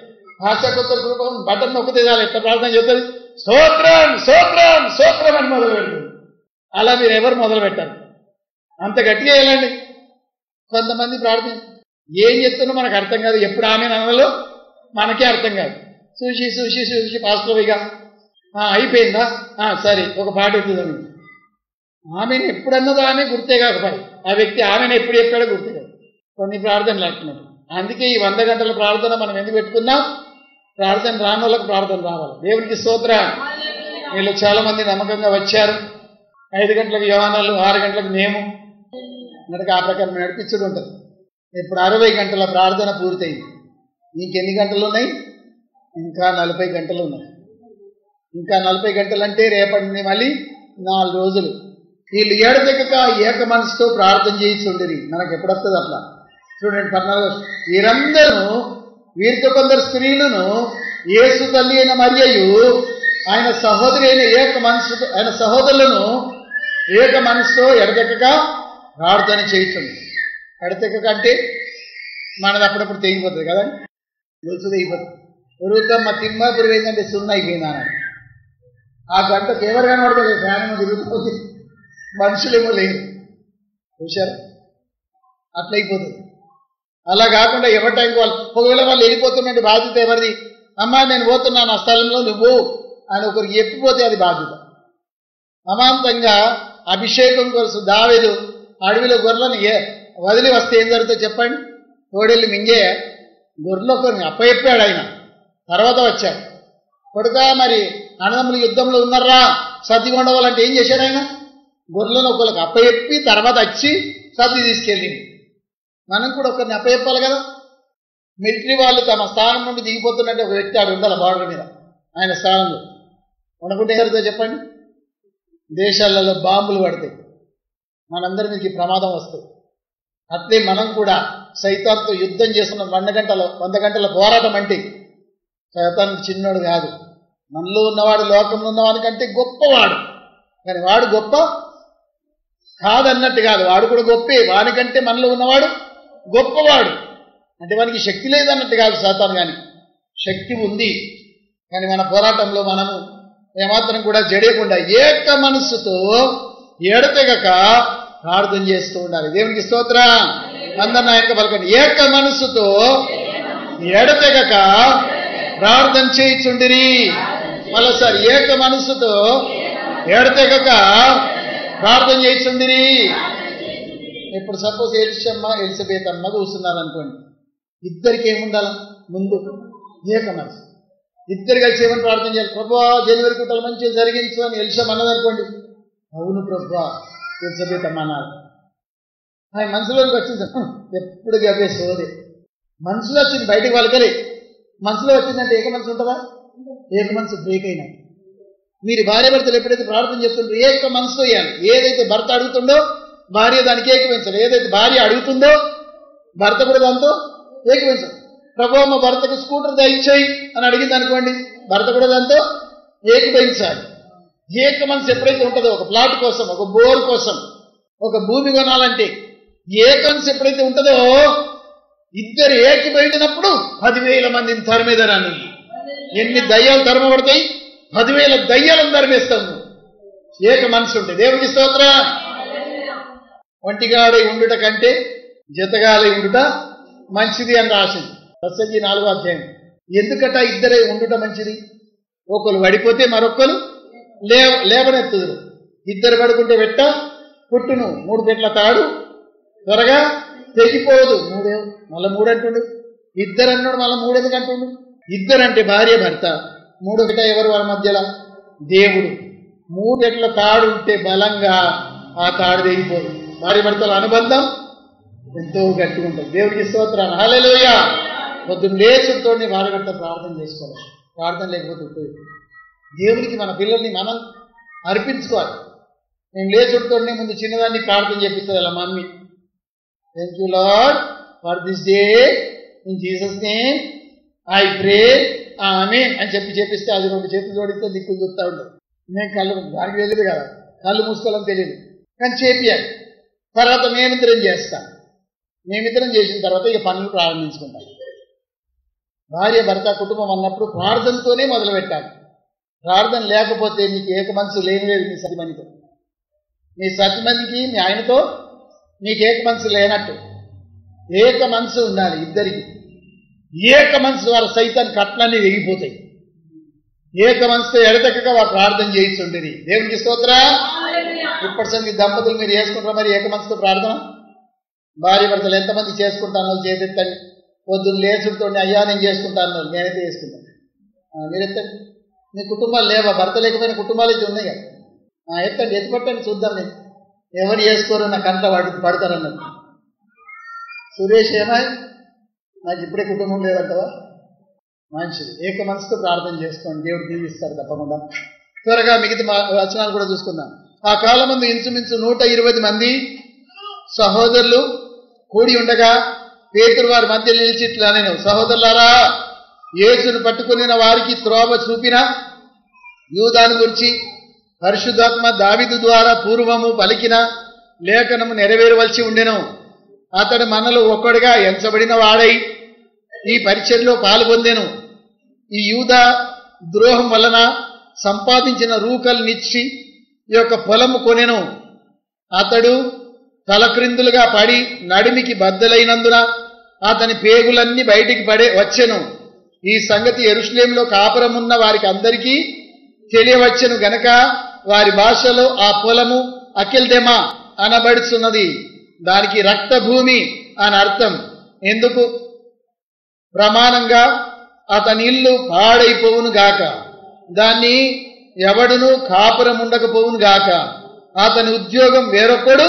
ఆశాకొత్త రూపం బటన్ నొక్కితే చాలు, ఎట్లా ప్రార్థన చేస్తుంది? స్తోత్రం స్తోత్రం స్తోత్రం అని మొదలు పెడుతుంది. అలా మీరు ఎవరు మొదలు పెట్టారు? అంత గట్టిగా వెళ్ళండి. కొంతమంది ప్రార్థన ఏం చెప్తున్నా మనకు అర్థం కాదు. ఎప్పుడు ఆమె నన్నలో మనకే అర్థం కాదు. చూసి చూసి చూసి పాస్టర్గా అయిపోయిందా, సరే ఒక పాట అవుతుందని. ఆమెను ఎప్పుడన్నదో ఆమె గుర్తే కాకపోయి, ఆ వ్యక్తి ఆమెను ఎప్పుడు చెప్పాడో గుర్తే కాదు. కొన్ని ప్రార్థనలు అంటున్నాడు. అందుకే ఈ 100 గంటల ప్రార్థన మనం ఎందుకు పెట్టుకున్నాం? ప్రార్థన రాని వాళ్ళకి ప్రార్థన రావాలి. దేవునికి స్తోత్రం. వీళ్ళు చాలా మంది నమ్మకంగా వచ్చారు. 5 గంటలకు యోహానాలు, 6 గంటలకు మేము మనకి ఆ ప్రకారం నడిపించడం ఉంటుంది. ఇప్పుడు 60 గంటల ప్రార్థన పూర్తయింది. ఇంకెన్ని గంటలు ఉన్నాయి? ఇంకా 40 గంటలు ఉన్నాయి. ఇంకా 40 గంటలు అంటే రేపటి నుండి మళ్ళీ 4 రోజులు. వీళ్ళు ఏడదెక్కక ఏక మనసుతో ప్రార్థన చేయిస్తుండేది. మనకు ఎప్పుడు వస్తుంది అట్లా? చూడండి 14. వీరందరూ, వీరితో కొందరు స్త్రీలను, యేసు తల్లి అయిన మరియయు ఆయన సహోదరి అయిన ఆయన సహోదరులను ఏక మనసుతో ఎడతెక్కక ప్రార్థన చేయించండి. ఎడతెక్కక అంటే మనది అప్పుడప్పుడు తెగిపోతుంది కదండి, గొలుసు తెగిపోతుంది. ఉరుతమ్మ తిమ్మాపురి ఏంటంటే సున్న అయిపోయింది అన్నాడు. ఆ గంటకు ఎవరు కనబడతారు? ఫ్యాన్ తిరుగుతుంది, మనుషులేమో లేరు. చూశారు, అట్లయిపోతుంది. అలా కాకుండా ఎవరి టైంకి వాళ్ళు, ఒకవేళ వాళ్ళు వెళ్ళిపోతున్నట్టు బాధ్యత ఎవరిది? అమ్మా నేను పోతున్నాను ఆ స్థలంలో నువ్వు అని ఒకరికి చెప్పిపోతే అది బాధ్యత. అమాంతంగా అభిషేకం కోసం దావీదు అడవిలో గొర్రెలను వదిలి వస్తే ఏం జరుగుతుందో చెప్పండి. తోడెళ్ళి మింగే గొర్రెలు ఒకరిని అప్పచెప్పాడు ఆయన. తర్వాత వచ్చాడు, కొడుక మరి అన్నదమ్ములు యుద్ధంలో ఉన్నారా సర్దిగా ఉండవాలంటే ఏం చేశాడు ఆయన? గొర్రెలను ఒకరికి అప్పచెప్పి తర్వాత వచ్చి సర్ది తీసుకెళ్ళింది. మనం కూడా ఒకరిని అప్పచెప్పాలి కదా. మిలిటరీ వాళ్ళు తమ స్థానం నుండి దిగిపోతున్నట్టు ఒక వ్యక్తి ఆడు ఉండాలి బార్డర్ మీద, ఆయన స్థానంలో ఉండకుంటే ఏం జరుగుతుందో చెప్పండి. దేశాలలో బాంబులు పడతాయి, మనందరి మీదకి ప్రమాదం వస్తుంది. అట్లే మనం కూడా సైతాన్తో యుద్ధం చేస్తున్న 100 గంటల పోరాటం అంటే సైతాన్ చిన్నోడు కాదు. మనలో ఉన్నవాడు లోకంలో ఉన్నవాడికంటే గొప్పవాడు, కానీ వాడు గొప్ప కాదన్నట్టు కాదు, వాడు కూడా గొప్పే. వానికంటే మనలో ఉన్నవాడు గొప్పవాడు అంటే వానికి శక్తి లేదన్నట్టు కాదు సైతాన్, కానీ శక్తి ఉంది. కానీ మన పోరాటంలో మనము ఏమాత్రం కూడా జడేయకుండా ఏక మనస్సుతో ఎడతెగక ప్రార్థన చేస్తూ ఉండాలి. దేవునికి స్తోత్రం. అందరిని ఆయనకు పలకండి. ఏక మనస్సుతో ఎడతెగక ప్రార్థన చేయిచుండిరి. మరోసారి ఏక మనస్సుతో ఎడతెగక ప్రార్థన చేయిచుండిరి. ఇప్పుడు సపోజ్ ఎలిజబెత్ అమ్మ కూర్చున్నారు అనుకోండి, ఇద్దరికి ఏముండాల? ముందు ఏక మనసు, ఇద్దరు కలిసి ఏమని ప్రార్థన చేయాలి? ప్రభా జనవరి కుట్టాలు మంచిగా జరిగించు అని ఎలిషమ్మ అన్నది అనుకోండి, అవును ప్రభా ఎలిజబెత్ అమ్మ అన్నారు. ఆయన మనసులోకి వచ్చింది, ఎప్పుడు గవే సోదే. మనసులో వచ్చింది, బయటకు వాళ్ళకలే. మనసులో వచ్చిందంటే ఏక మనసు ఉంటుందా? ఏక మనసు బ్రేక్ అయినా. మీరు భార్య భర్తలు ఎప్పుడైతే ప్రార్థన చేస్తుంటారో ఏక మనసుతో వేయాలి. ఏదైతే భర్త అడుగుతుండో భార్య దానికి ఏకమించాలి, ఏదైతే భార్య అడుగుతుందో భర్త కూడా దాంతో ఏకమించాలి. ప్రభు మా భర్తకు స్కూటర్ దయచేయి అని అడిగింది అనుకోండి, భర్త కూడా దాంతో ఏకమించాలి. ఏక మనసు ఎప్పుడైతే ఉంటుందో, ఒక ప్లాట్ కోసం, ఒక బోర్ కోసం, ఒక భూమి కొనాలంటే ఏక మనసు ఎప్పుడైతే ఉంటుందో, ఇద్దరు ఏకమైనప్పుడు 10,000 మందిని తరిమేదరాని. ఎన్ని దయ్యాలు తరమబడతాయి? 10,000 దయ్యాలను తరిమేస్తాము ఏక మనసు ఉంటే. దేవునికి స్తోత్రం. ఒంటిగాడై ఉండుట కంటే జతగాలై ఉండుట మంచిది అని రాసింది ప్రసంగి 4వ అధ్యాయం. ఎందుకట ఇద్దరే ఉండుట మంచిది? ఒకరు పడిపోతే మరొకరు లేవనెత్తుదురు. ఇద్దరు పడుకుంటే వెట్ట పుట్టును, 3 పెట్ల తాడు త్వరగా తెగిపోదు. మళ్ళీ 3 అంటుండు, ఇద్దరు అన్నాడు, మళ్ళీ 3 ఎందుకు అంటుండు? ఇద్దరంటే భార్య భర్త, 3 గిట ఎవరు వాళ్ళ మధ్యలో? దేవుడు. 3 పెట్ల తాడు ఉంటే బలంగా ఆ తాడు తెగిపోదు. భార్య భర్తల అనుబంధం ఎంతో గట్టిగా ఉంటుంది. దేవుడికి స్తోత్రం. హల్లెలూయా. పొద్దున్న లేచుతో భార్య భర్త ప్రార్థన చేసుకోవాలి. ప్రార్థన లేకపోతే దేవుడికి మన పిల్లల్ని మనం అర్పించుకోవాలి. నేను లేచుడితోనే ముందు చిన్నదాన్ని ప్రార్థన చేపిస్తుంది అలా mummy. Thank you Lord for this day, in Jesus name I pray amen అని చేపిస్తే అది 2 చేతులు జోడిస్తే దిక్కులు చూస్తూ ఉండదు. నేను దానికి తెలియదు కదా, కళ్ళు మూసుకోవాలని తెలియదు, కానీ చేపియాలి. తర్వాత మేమిద్దరం చేస్తాను. మేమిద్దరం చేసిన తర్వాత ఇక పనులు ప్రారంభించుకుంటాం. భార్య భర్త కుటుంబం అన్నప్పుడు ప్రార్థనతోనే మొదలు పెట్టాలి. ప్రార్థన లేకపోతే నీకు ఏక మనసు లేనిలేదు. మీ సతిమణితో, మీ సతిమణికి మీ ఆయనతో నీకు ఏక మనసు లేనట్టు. ఏక మనసు ఉండాలి ఇద్దరికి. ఏక మనసు ద్వారా సైతాన్ కట్లన్నీ వెగిపోతాయి. ఏక మనసుతో ఎడతెక్కగా వారు ప్రార్థన చేయిస్తుండేది. దేవునికి స్తోత్రం. ఇప్పటి సంగతి దంపతులు మీరు చేసుకుంటారా మరి ఏక మనసుతో ప్రార్థన? భార్య భర్తలు ఎంతమంది చేసుకుంటాను చేతెత్తండి. పొద్దున్న లేచుడితో అయ్యా నేను చేసుకుంటాను, నేనైతే చేసుకుంటాను. మీరెత్తండి. మీ కుటుంబాలు లేవా? భర్త లేకపోయిన కుటుంబాలు అయితే ఉన్నాయి కదా, ఎత్తండి, ఎత్తిపట్టండి చూద్దాం. నేను ఎవరు చేసుకోరు నా కంట పడతారన్నది. సురేష్ ఏమాయ్ నాకు ఇప్పుడే కుటుంబం లేదంటవా? మంచిది. ఏక మనసుతో ప్రార్థన చేసుకోండి, దేవుడు దీవిస్తారు తప్పకుండా. త్వరగా మిగతా వచనాలు కూడా చూసుకుందాం. ఆ కాలం ముందు ఇంచుమించు 120 మంది సహోదరులు కూడి ఉండగా పేతురు వారి మధ్య నిలిచి ఇట్లా నేను, సహోదరులారా, యేసును పట్టుకుని వారికి త్రోవ చూపిన యూదాను గురించి పరిశుద్ధాత్మ దావీదు ద్వారా పూర్వము పలికిన లేఖనము నెరవేరవలసి ఉండెను. అతడు మనలో ఒక్కడుగా ఎంచబడిన వాడై ఈ పరిచర్యలో పాల్గొందెను. ఈ యూదా ద్రోహం వలన సంపాదించిన రూకల్నిచ్చి ఈ యొక్క పొలము కొనెను. అతడు తలక్రిందులుగా పడి నడిమికి బద్దలైనందున అతని పేగులన్నీ బయటికి వచ్చెను. ఈ సంగతి యెరూషలేములో కాపురమున్న వారికి అందరికీ తెలియవచ్చెను గనక వారి భాషలో ఆ పొలము అకెల్దెమా అనబడుచున్నది. దానికి రక్తభూమి అని అర్థం. ఎందుకు? ప్రమాణంగా అతని ఇల్లు పాడైపోవును గాక, దాన్ని ఎవడును కాపురం ఉండకపోవును గాక, అతని ఉద్యోగం వేరొకడు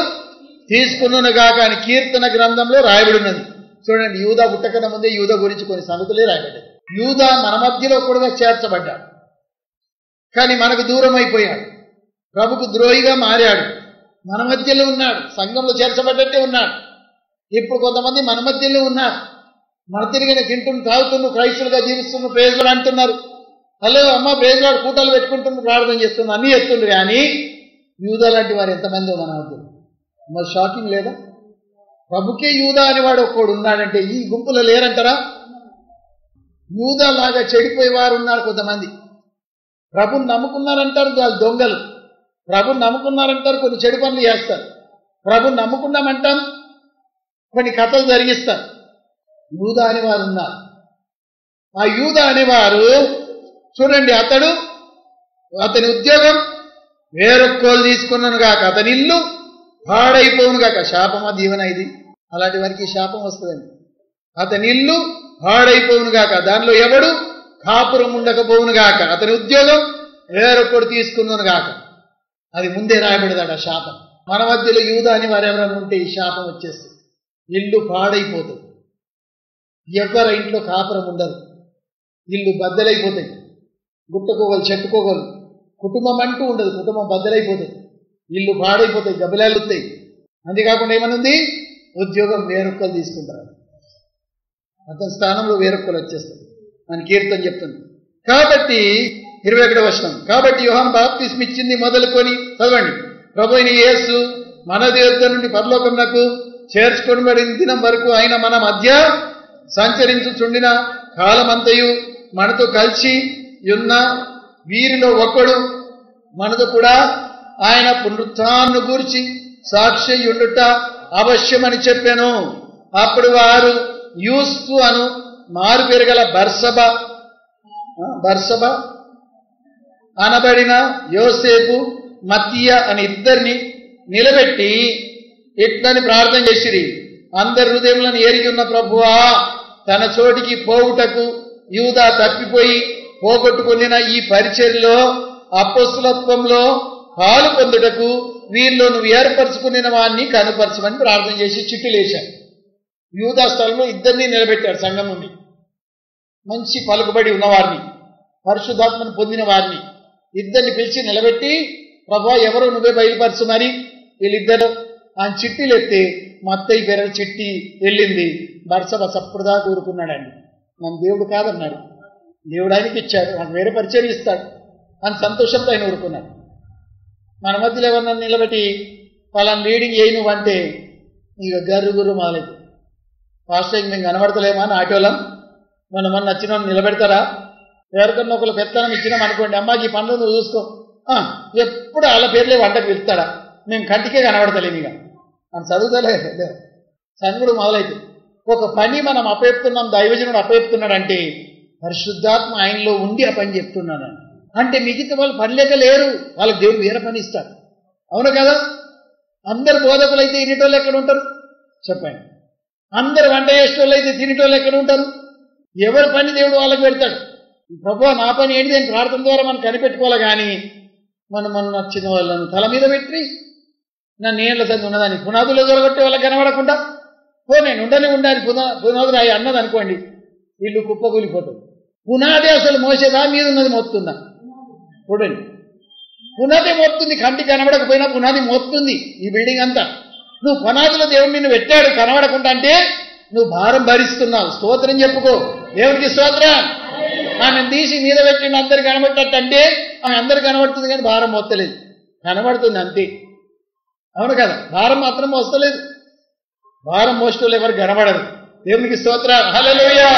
తీసుకున్నను గాక అని కీర్తన గ్రంథంలో రాయబడినది. చూడండి, యూదా పుట్టకన ముందే యూదా గురించి కొన్ని సంగతులే రాయబడ్డాయి. యూదా మన మధ్యలో ఒకడుగా చేర్చబడ్డాడు, కానీ మనకు దూరం అయిపోయాడు. ప్రభుకు ద్రోహిగా మారాడు. మన మధ్యలో ఉన్నాడు, సంఘంలో చేర్చబడ్డట్టే ఉన్నాడు. ఇప్పుడు కొంతమంది మన మధ్యలో ఉన్నారు. మన తిరిగిన తింటున్న తాగుతున్న క్రైస్తులుగా జీవిస్తున్న ప్రేజులు అంటున్నారు. హలో అమ్మ ప్రేజులాడు కూటలు పెట్టుకుంటున్న ప్రార్థన చేస్తున్నారు, అన్నీ చెప్తుండ్రు. కానీ యూదా లాంటి వారు ఎంతమంది మన మధ్య? మరి షాకింగ్ లేదా? ప్రభుకే యూదా అనేవాడు ఒక్కడు ఉన్నాడంటే ఈ గుంపులో లేరంటారా? యూదా లాగా చెడిపోయేవారు ఉన్నారు కొంతమంది. ప్రభుని నమ్ముకున్నారంటారు వాళ్ళు దొంగలు, ప్రభుని నమ్ముకున్నారంటారు కొన్ని చెడు పనులు చేస్తారు, ప్రభుని నమ్ముకున్నామంటాం కొన్ని కథలు జరిగిస్తారు. యూదా అనేవారు ఉన్నారు. ఆ యూదా అనేవారు చూడండి, అతని ఉద్యోగం వేరొక్కలు తీసుకున్నాను గాక, అతని ఇల్లు పాడైపోవును గాక. శాపమా దీవెన ఇది? అలాంటి వారికి శాపం వస్తుందండి. అతని ఇల్లు పాడైపోవును గాక, దానిలో ఎవడు కాపురం ఉండకపోవును గాక, అతని ఉద్యోగం వేరొక్కడు తీసుకున్నాను గాక. అది ముందే రాయబడదాడు ఆ శాపం. మన మధ్యలో యూదా అని వారు ఎవరైనా ఉంటే ఈ శాపం వచ్చేస్తుంది. ఇల్లు పాడైపోతుంది, ఎవరి ఇంట్లో కాపురం ఉండదు, ఇల్లు బద్దలైపోతాయి, గుట్టకోగలు చెట్టుకోగలు, కుటుంబం అంటూ ఉండదు, కుటుంబం బద్దలైపోతుంది, ఇల్లు పాడైపోతాయి, గబిలాలు వస్తాయి. అంతేకాకుండా ఏమనుంది? ఉద్యోగం వేరొక్కలు తీసుకుంటారు, అతని స్థానంలో వేరొక్కలు వచ్చేస్తారు అని కీర్తన చెప్తుంది. కాబట్టి 21వ వచనం, కాబట్టి యోహాను బాప్తిస్మ ఇచ్చింది మొదలుకొని చదవండి, ప్రభువైన యేసు మన యొద్ద నుండి పరలోకమునకు చేర్చుకొనబడిన దినం వరకు ఆయన మన మధ్య సంచరించుచుండిన కాలమంతయు మనతో కలిసి ఉన్న వీరిలో ఒకడు మనతో కూడా ఆయన పునరుత్థానమును గూర్చి సాక్షి ఉండుట అవశ్యమని చెప్పాను. అప్పుడు వారు యూస్తు అను మారు పెరగల బర్సబ అనబడిన యోసేపు, మత్తీయ అని ఇద్దరిని నిలబెట్టి ఇట్లని ప్రార్థన చేసిరి, అందరి హృదయములను ఎరిగి ఉన్న ప్రభువా, తన చోటికి పోవుటకు యూదా తప్పిపోయి పోగొట్టుకున్న ఈ పరిచర్యలో అపొస్తలత్వంలో పాలు పొందుటకు వీరిలో నువ్వు ఏర్పరచుకున్న వాడిని కనుపరచమని ప్రార్థన చేసి చిట్టులేశాడు. యూదా స్థలంలో ఇద్దరిని నిలబెట్టాడు. సంఘం నుండి మంచి పలుకుబడి ఉన్నవారిని, పరిశుద్ధాత్మను పొందిన వారిని ఇద్దరిని పిలిచి నిలబెట్టి, ప్రభువా ఎవరో నువ్వే బయలుపరచుమని వీళ్ళిద్దరు ఆయన చిట్టీలు ఎత్తి మత్తయి పేరు చిట్టి వెళ్ళింది. బర్సబ సప్పుడుదా కూరుకున్నాడండి. నన్ను దేవుడు కాదన్నాడు, దేవుడు ఆయనకి ఇచ్చాడు, నాకు వేరే పరిచయం ఇస్తాడు అని సంతోషంతో ఆయన ఊరుకున్నాడు. మన మధ్యలో ఎవరన్నా నిలబెట్టి వాళ్ళని లీడింగ్ చేయి నువ్వు అంటే ఇక గర్రు మాలేదు. ఫాస్ట్గా మేము కనబడతలేమా అని ఆటోలం మొన్న నచ్చిన వాళ్ళు నిలబెడతారా? ఎవరికన్నా ఒకళ్ళు పెత్తనం ఇచ్చినాం అనుకోండి, అమ్మాకి ఈ పనులు నువ్వు చూసుకో, ఎప్పుడు వాళ్ళ పేర్లే వంటకు వెళ్తాడా, మేము కంటికే కనబడతలేము ఇక అని చదువుతలే. సంగుడు మొదలైతే ఒక పని మనం అపేపుతున్నాం, దైవజనుడు అపేపుతున్నాడంటే పరిశుద్ధాత్మ ఆయనలో ఉండి ఆ పని చెప్తున్నాను అంటే మిగతా వాళ్ళు పని లేక లేరు, వాళ్ళకి దేవుడు వేరే పని ఇస్తాడు. అవును కదా? అందరు బోధకులు అయితే తినేటోళ్ళు ఎక్కడ ఉంటారు చెప్పండి? అందరు వంట చేసేటోళ్ళు అయితే తినేటోళ్ళు ఎక్కడ ఉంటారు? ఎవరి పని దేవుడు వాళ్ళకి పెడతాడు. ప్రభువా నా పని ఏంటి అని ప్రార్థన ద్వారా మనం కనిపెట్టుకోవాలి. కానీ మనం నచ్చిన వాళ్ళను తల మీద పెట్టి నన్ను నీళ్ళ సంది ఉన్నదాన్ని పునాదులు దొరగొట్టే వాళ్ళకి కనబడకుండా నేను ఉండాలి పునాదులు అవి అన్నది అనుకోండి, ఇల్లు కుప్పకూలిపోతుంది. పునాది అసలు మోసేదా మీద ఉన్నది మోస్తుందా? చూడండి, పునాది మోస్తుంది, కంటికి కనబడకపోయినా పునాది మోస్తుంది ఈ బిల్డింగ్ అంతా. నువ్వు పునాదులో దేవుడు నిన్ను పెట్టాడు కనబడకుండా అంటే నువ్వు భారం భరిస్తున్నావు. స్తోత్రం చెప్పుకో, దేవుడికి స్తోత్రం. ఆమెను తీసి మీద పెట్టిన అందరు కనబడ్డట్టు అంటే ఆమె అందరు కనబడుతుంది కానీ భారం మోస్తలేదు. కనబడుతుంది అంతే, అవును కదా? భారం మాత్రం మోస్తలేదు. భారం మోసేటోళ్ళు ఎవరు కనబడరు. దేవునికి స్తోత్రం, హల్లెలూయా.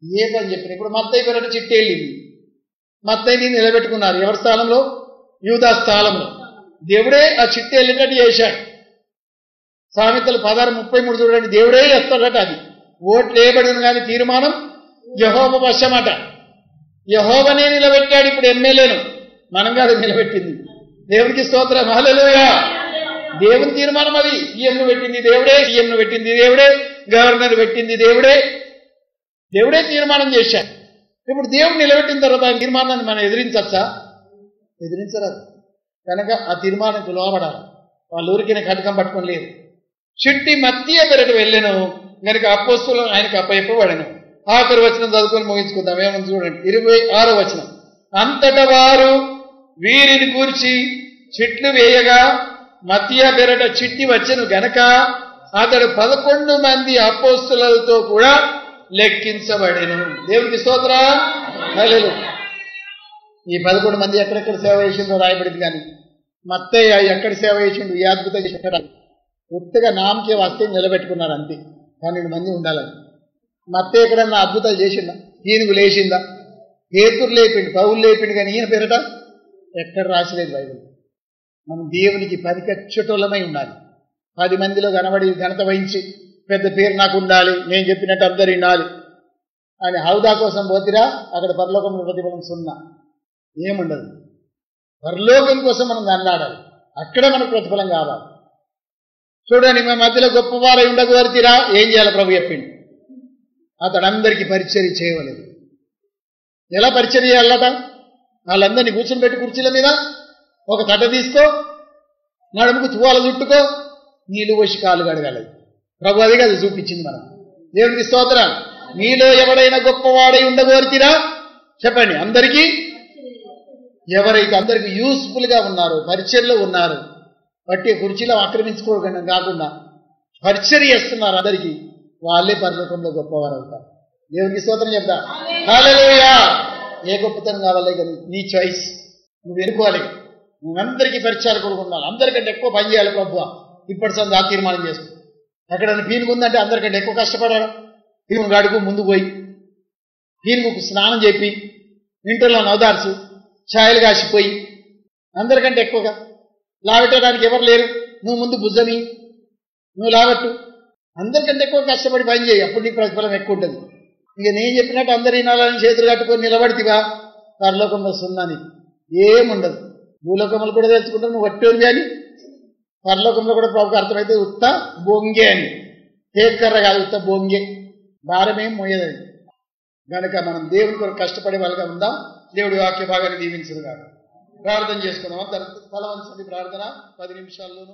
ఏ పని చెప్పిన ఇప్పుడు మత్తయి పేరట చిట్టి వెళ్ళింది. మత్తయిని నిలబెట్టుకున్నారు ఎవరి స్థానంలో? యూదా స్థానంలో. దేవుడే ఆ చిట్టి వెళ్ళేటట్టు చేశాడు. సామెతలు 16:33 చూడండి. దేవుడే చేస్తాడట. అది ఓట్లు వేయబడిన కానీ తీర్మానం యెహోవా వశమట. యెహోవానే నిలబెట్టాడు. ఇప్పుడు ఎమ్మెల్యేను మనం కాదు నిలబెట్టింది. దేవునికి స్తోత్రం, హల్లెలూయా. దేవుని తీర్మానం అది. సీఎంను పెట్టింది దేవుడే, సీఎంను పెట్టింది దేవుడే, గవర్నర్ పెట్టింది దేవుడే. దేవుడే తీర్మానం చేశాడు. ఇప్పుడు దేవుడు నిలబెట్టిన తర్వాత ఆయన తీర్మానాన్ని మనం ఎదిరించచ్చా? ఎదిరించరాదు. కనుక ఆ తీర్మానానికి లోబడాలి. వాళ్ళ ఊరికి కటకం పట్టుకొని లేదు. చిట్టి మత్తయి పేరట వెళ్ళాను కనుక అపోస్తలులు ఆయనకు అప్పచెప్పబడెను. ఆఖరి వచనం చదువుకొని ముగించుకుందాం. ఏమని చూడండి, 26వ వచనం. అంతటా వారు వీరిని గూర్చి చిట్లు వేయగా మత్తయి పేరట చిట్టి వచ్చెను గనక అతడు 11 మంది అపోస్తలులతో కూడా లెక్కించబడెను. దేవునికి స్తోత్రం, హల్లెలూయా. ఈ 11 మంది ఎక్కడెక్కడ సేవ చేసిందో రాయబడింది. కానీ మత్తయి ఎక్కడ సేవ చేసిండు, ఏ అద్భుతం చేశాడు? ఉత్తగా నామకే వస్తే నిలబెట్టుకున్నారు అంతే. 12 మంది ఉండాలని. మత్తయి ఎక్కడన్నా అద్భుతాలు చేసిందా? ఈయనకు లేచిందా? పేతురు లేపిండు, పౌలు లేపిండు, కానీ ఈయన పేరట ఎక్కడ రాసలేదు బైబిల్. మనం దేవునికి పనికొచ్చేటోళ్ళమై ఉండాలి. 10 మందిలో కనబడి ఘనత వహించి పెద్ద పేరు నాకు ఉండాలి, నేను చెప్పినట్టు అందరు వినాలి అని హౌదా కోసం పోతిరా, అక్కడ పరలోకంలో ప్రతిఫలం 0. ఏముండదు. పరలోకం కోసం మనం అన్నాడాలి, అక్కడ మనకు ప్రతిఫలం కావాలి. చూడండి, మా మధ్యలో గొప్పవారై ఉండగోరితిరా, ఏం చేయాలి ప్రభు చెప్పిండు. అతడు అందరికీ పరిచర్య చేయవలేదు. ఎలా పరిచర్య చేయాలట? వాళ్ళందరినీ కూర్చొని పెట్టి కుర్చీల మీద ఒక తట తీసుకో, నడుముకు తువాల చుట్టుకో, నీళ్ళు పోసి కాలు కడగాలి. ప్రభు అదే కదా చూపించింది మనం. దేవునికి స్తోత్రం. మీలో ఎవడైనా గొప్పవాడై ఉండగోరితిరా చెప్పండి. అందరికీ, ఎవరైతే అందరికీ యూస్ఫుల్ గా ఉన్నారు, పరిచర్యలో ఉన్నారు, బట్టి కుర్చీలో ఆక్రమించుకోవడం కాకుండా పరిచర్య చేస్తున్నారు అందరికీ, వాళ్ళే పరలోకంలో గొప్పవారు అవుతారు. దేవునికి స్తోత్రం చెప్తా, హల్లెలూయా. ఏ గొప్పతనం కావాలి కానీ నీ చాయిస్, నువ్వు ఎన్నుకోవాలి. నువ్వందరికీ పరిచయాలు కూడా ఉండాలి, అందరికంటే ఎక్కువ పని చేయాలి ప్రభువా. ఇప్పటి సంది ఆ తీర్మానం చేసుకో. ఎక్కడైనా పీనుగు ఉందంటే అందరికంటే ఎక్కువ కష్టపడాలి. పీనుగు అడుగు ముందు పోయి పీనుగుకు స్నానం చెప్పి ఇంటర్లో నవదార్చు, ఛాయలు కాసిపోయి అందరికంటే ఎక్కువగా లావెట్టడానికి ఎవరు లేరు, నువ్వు ముందు భుజమి, నువ్వు లావట్టు, అందరికంటే ఎక్కువ కష్టపడి పని చేయి, అప్పుడు నీకు ప్రతిఫలం ఎక్కువ ఉంటుంది. ఇక నేను చెప్పినట్టు అందరు వినాలని చేతులు కట్టుకొని నిలబడితివా, పరలోకంలో 0 ఏముండదు. భూలోకంలో కూడా తెలుసుకుంటావు నువ్వు వట్టేవి అని, పరలోకంలో కూడా ప్రభుకి అర్థమైతే ఉత్త బొంగే అని. టేక్కర్ర కాదు, ఉత్త బొంగే, భారమేం మోయదని. కనుక మనం దేవుని కొరకు కష్టపడే వాళ్ళగా ఉందాం. దేవుడి వాక్య భాగాన్ని దీవించదు కాదు. ప్రార్థన చేసుకుందాం. తల వంచండి. ప్రార్థన 10 నిమిషాల్లోనూ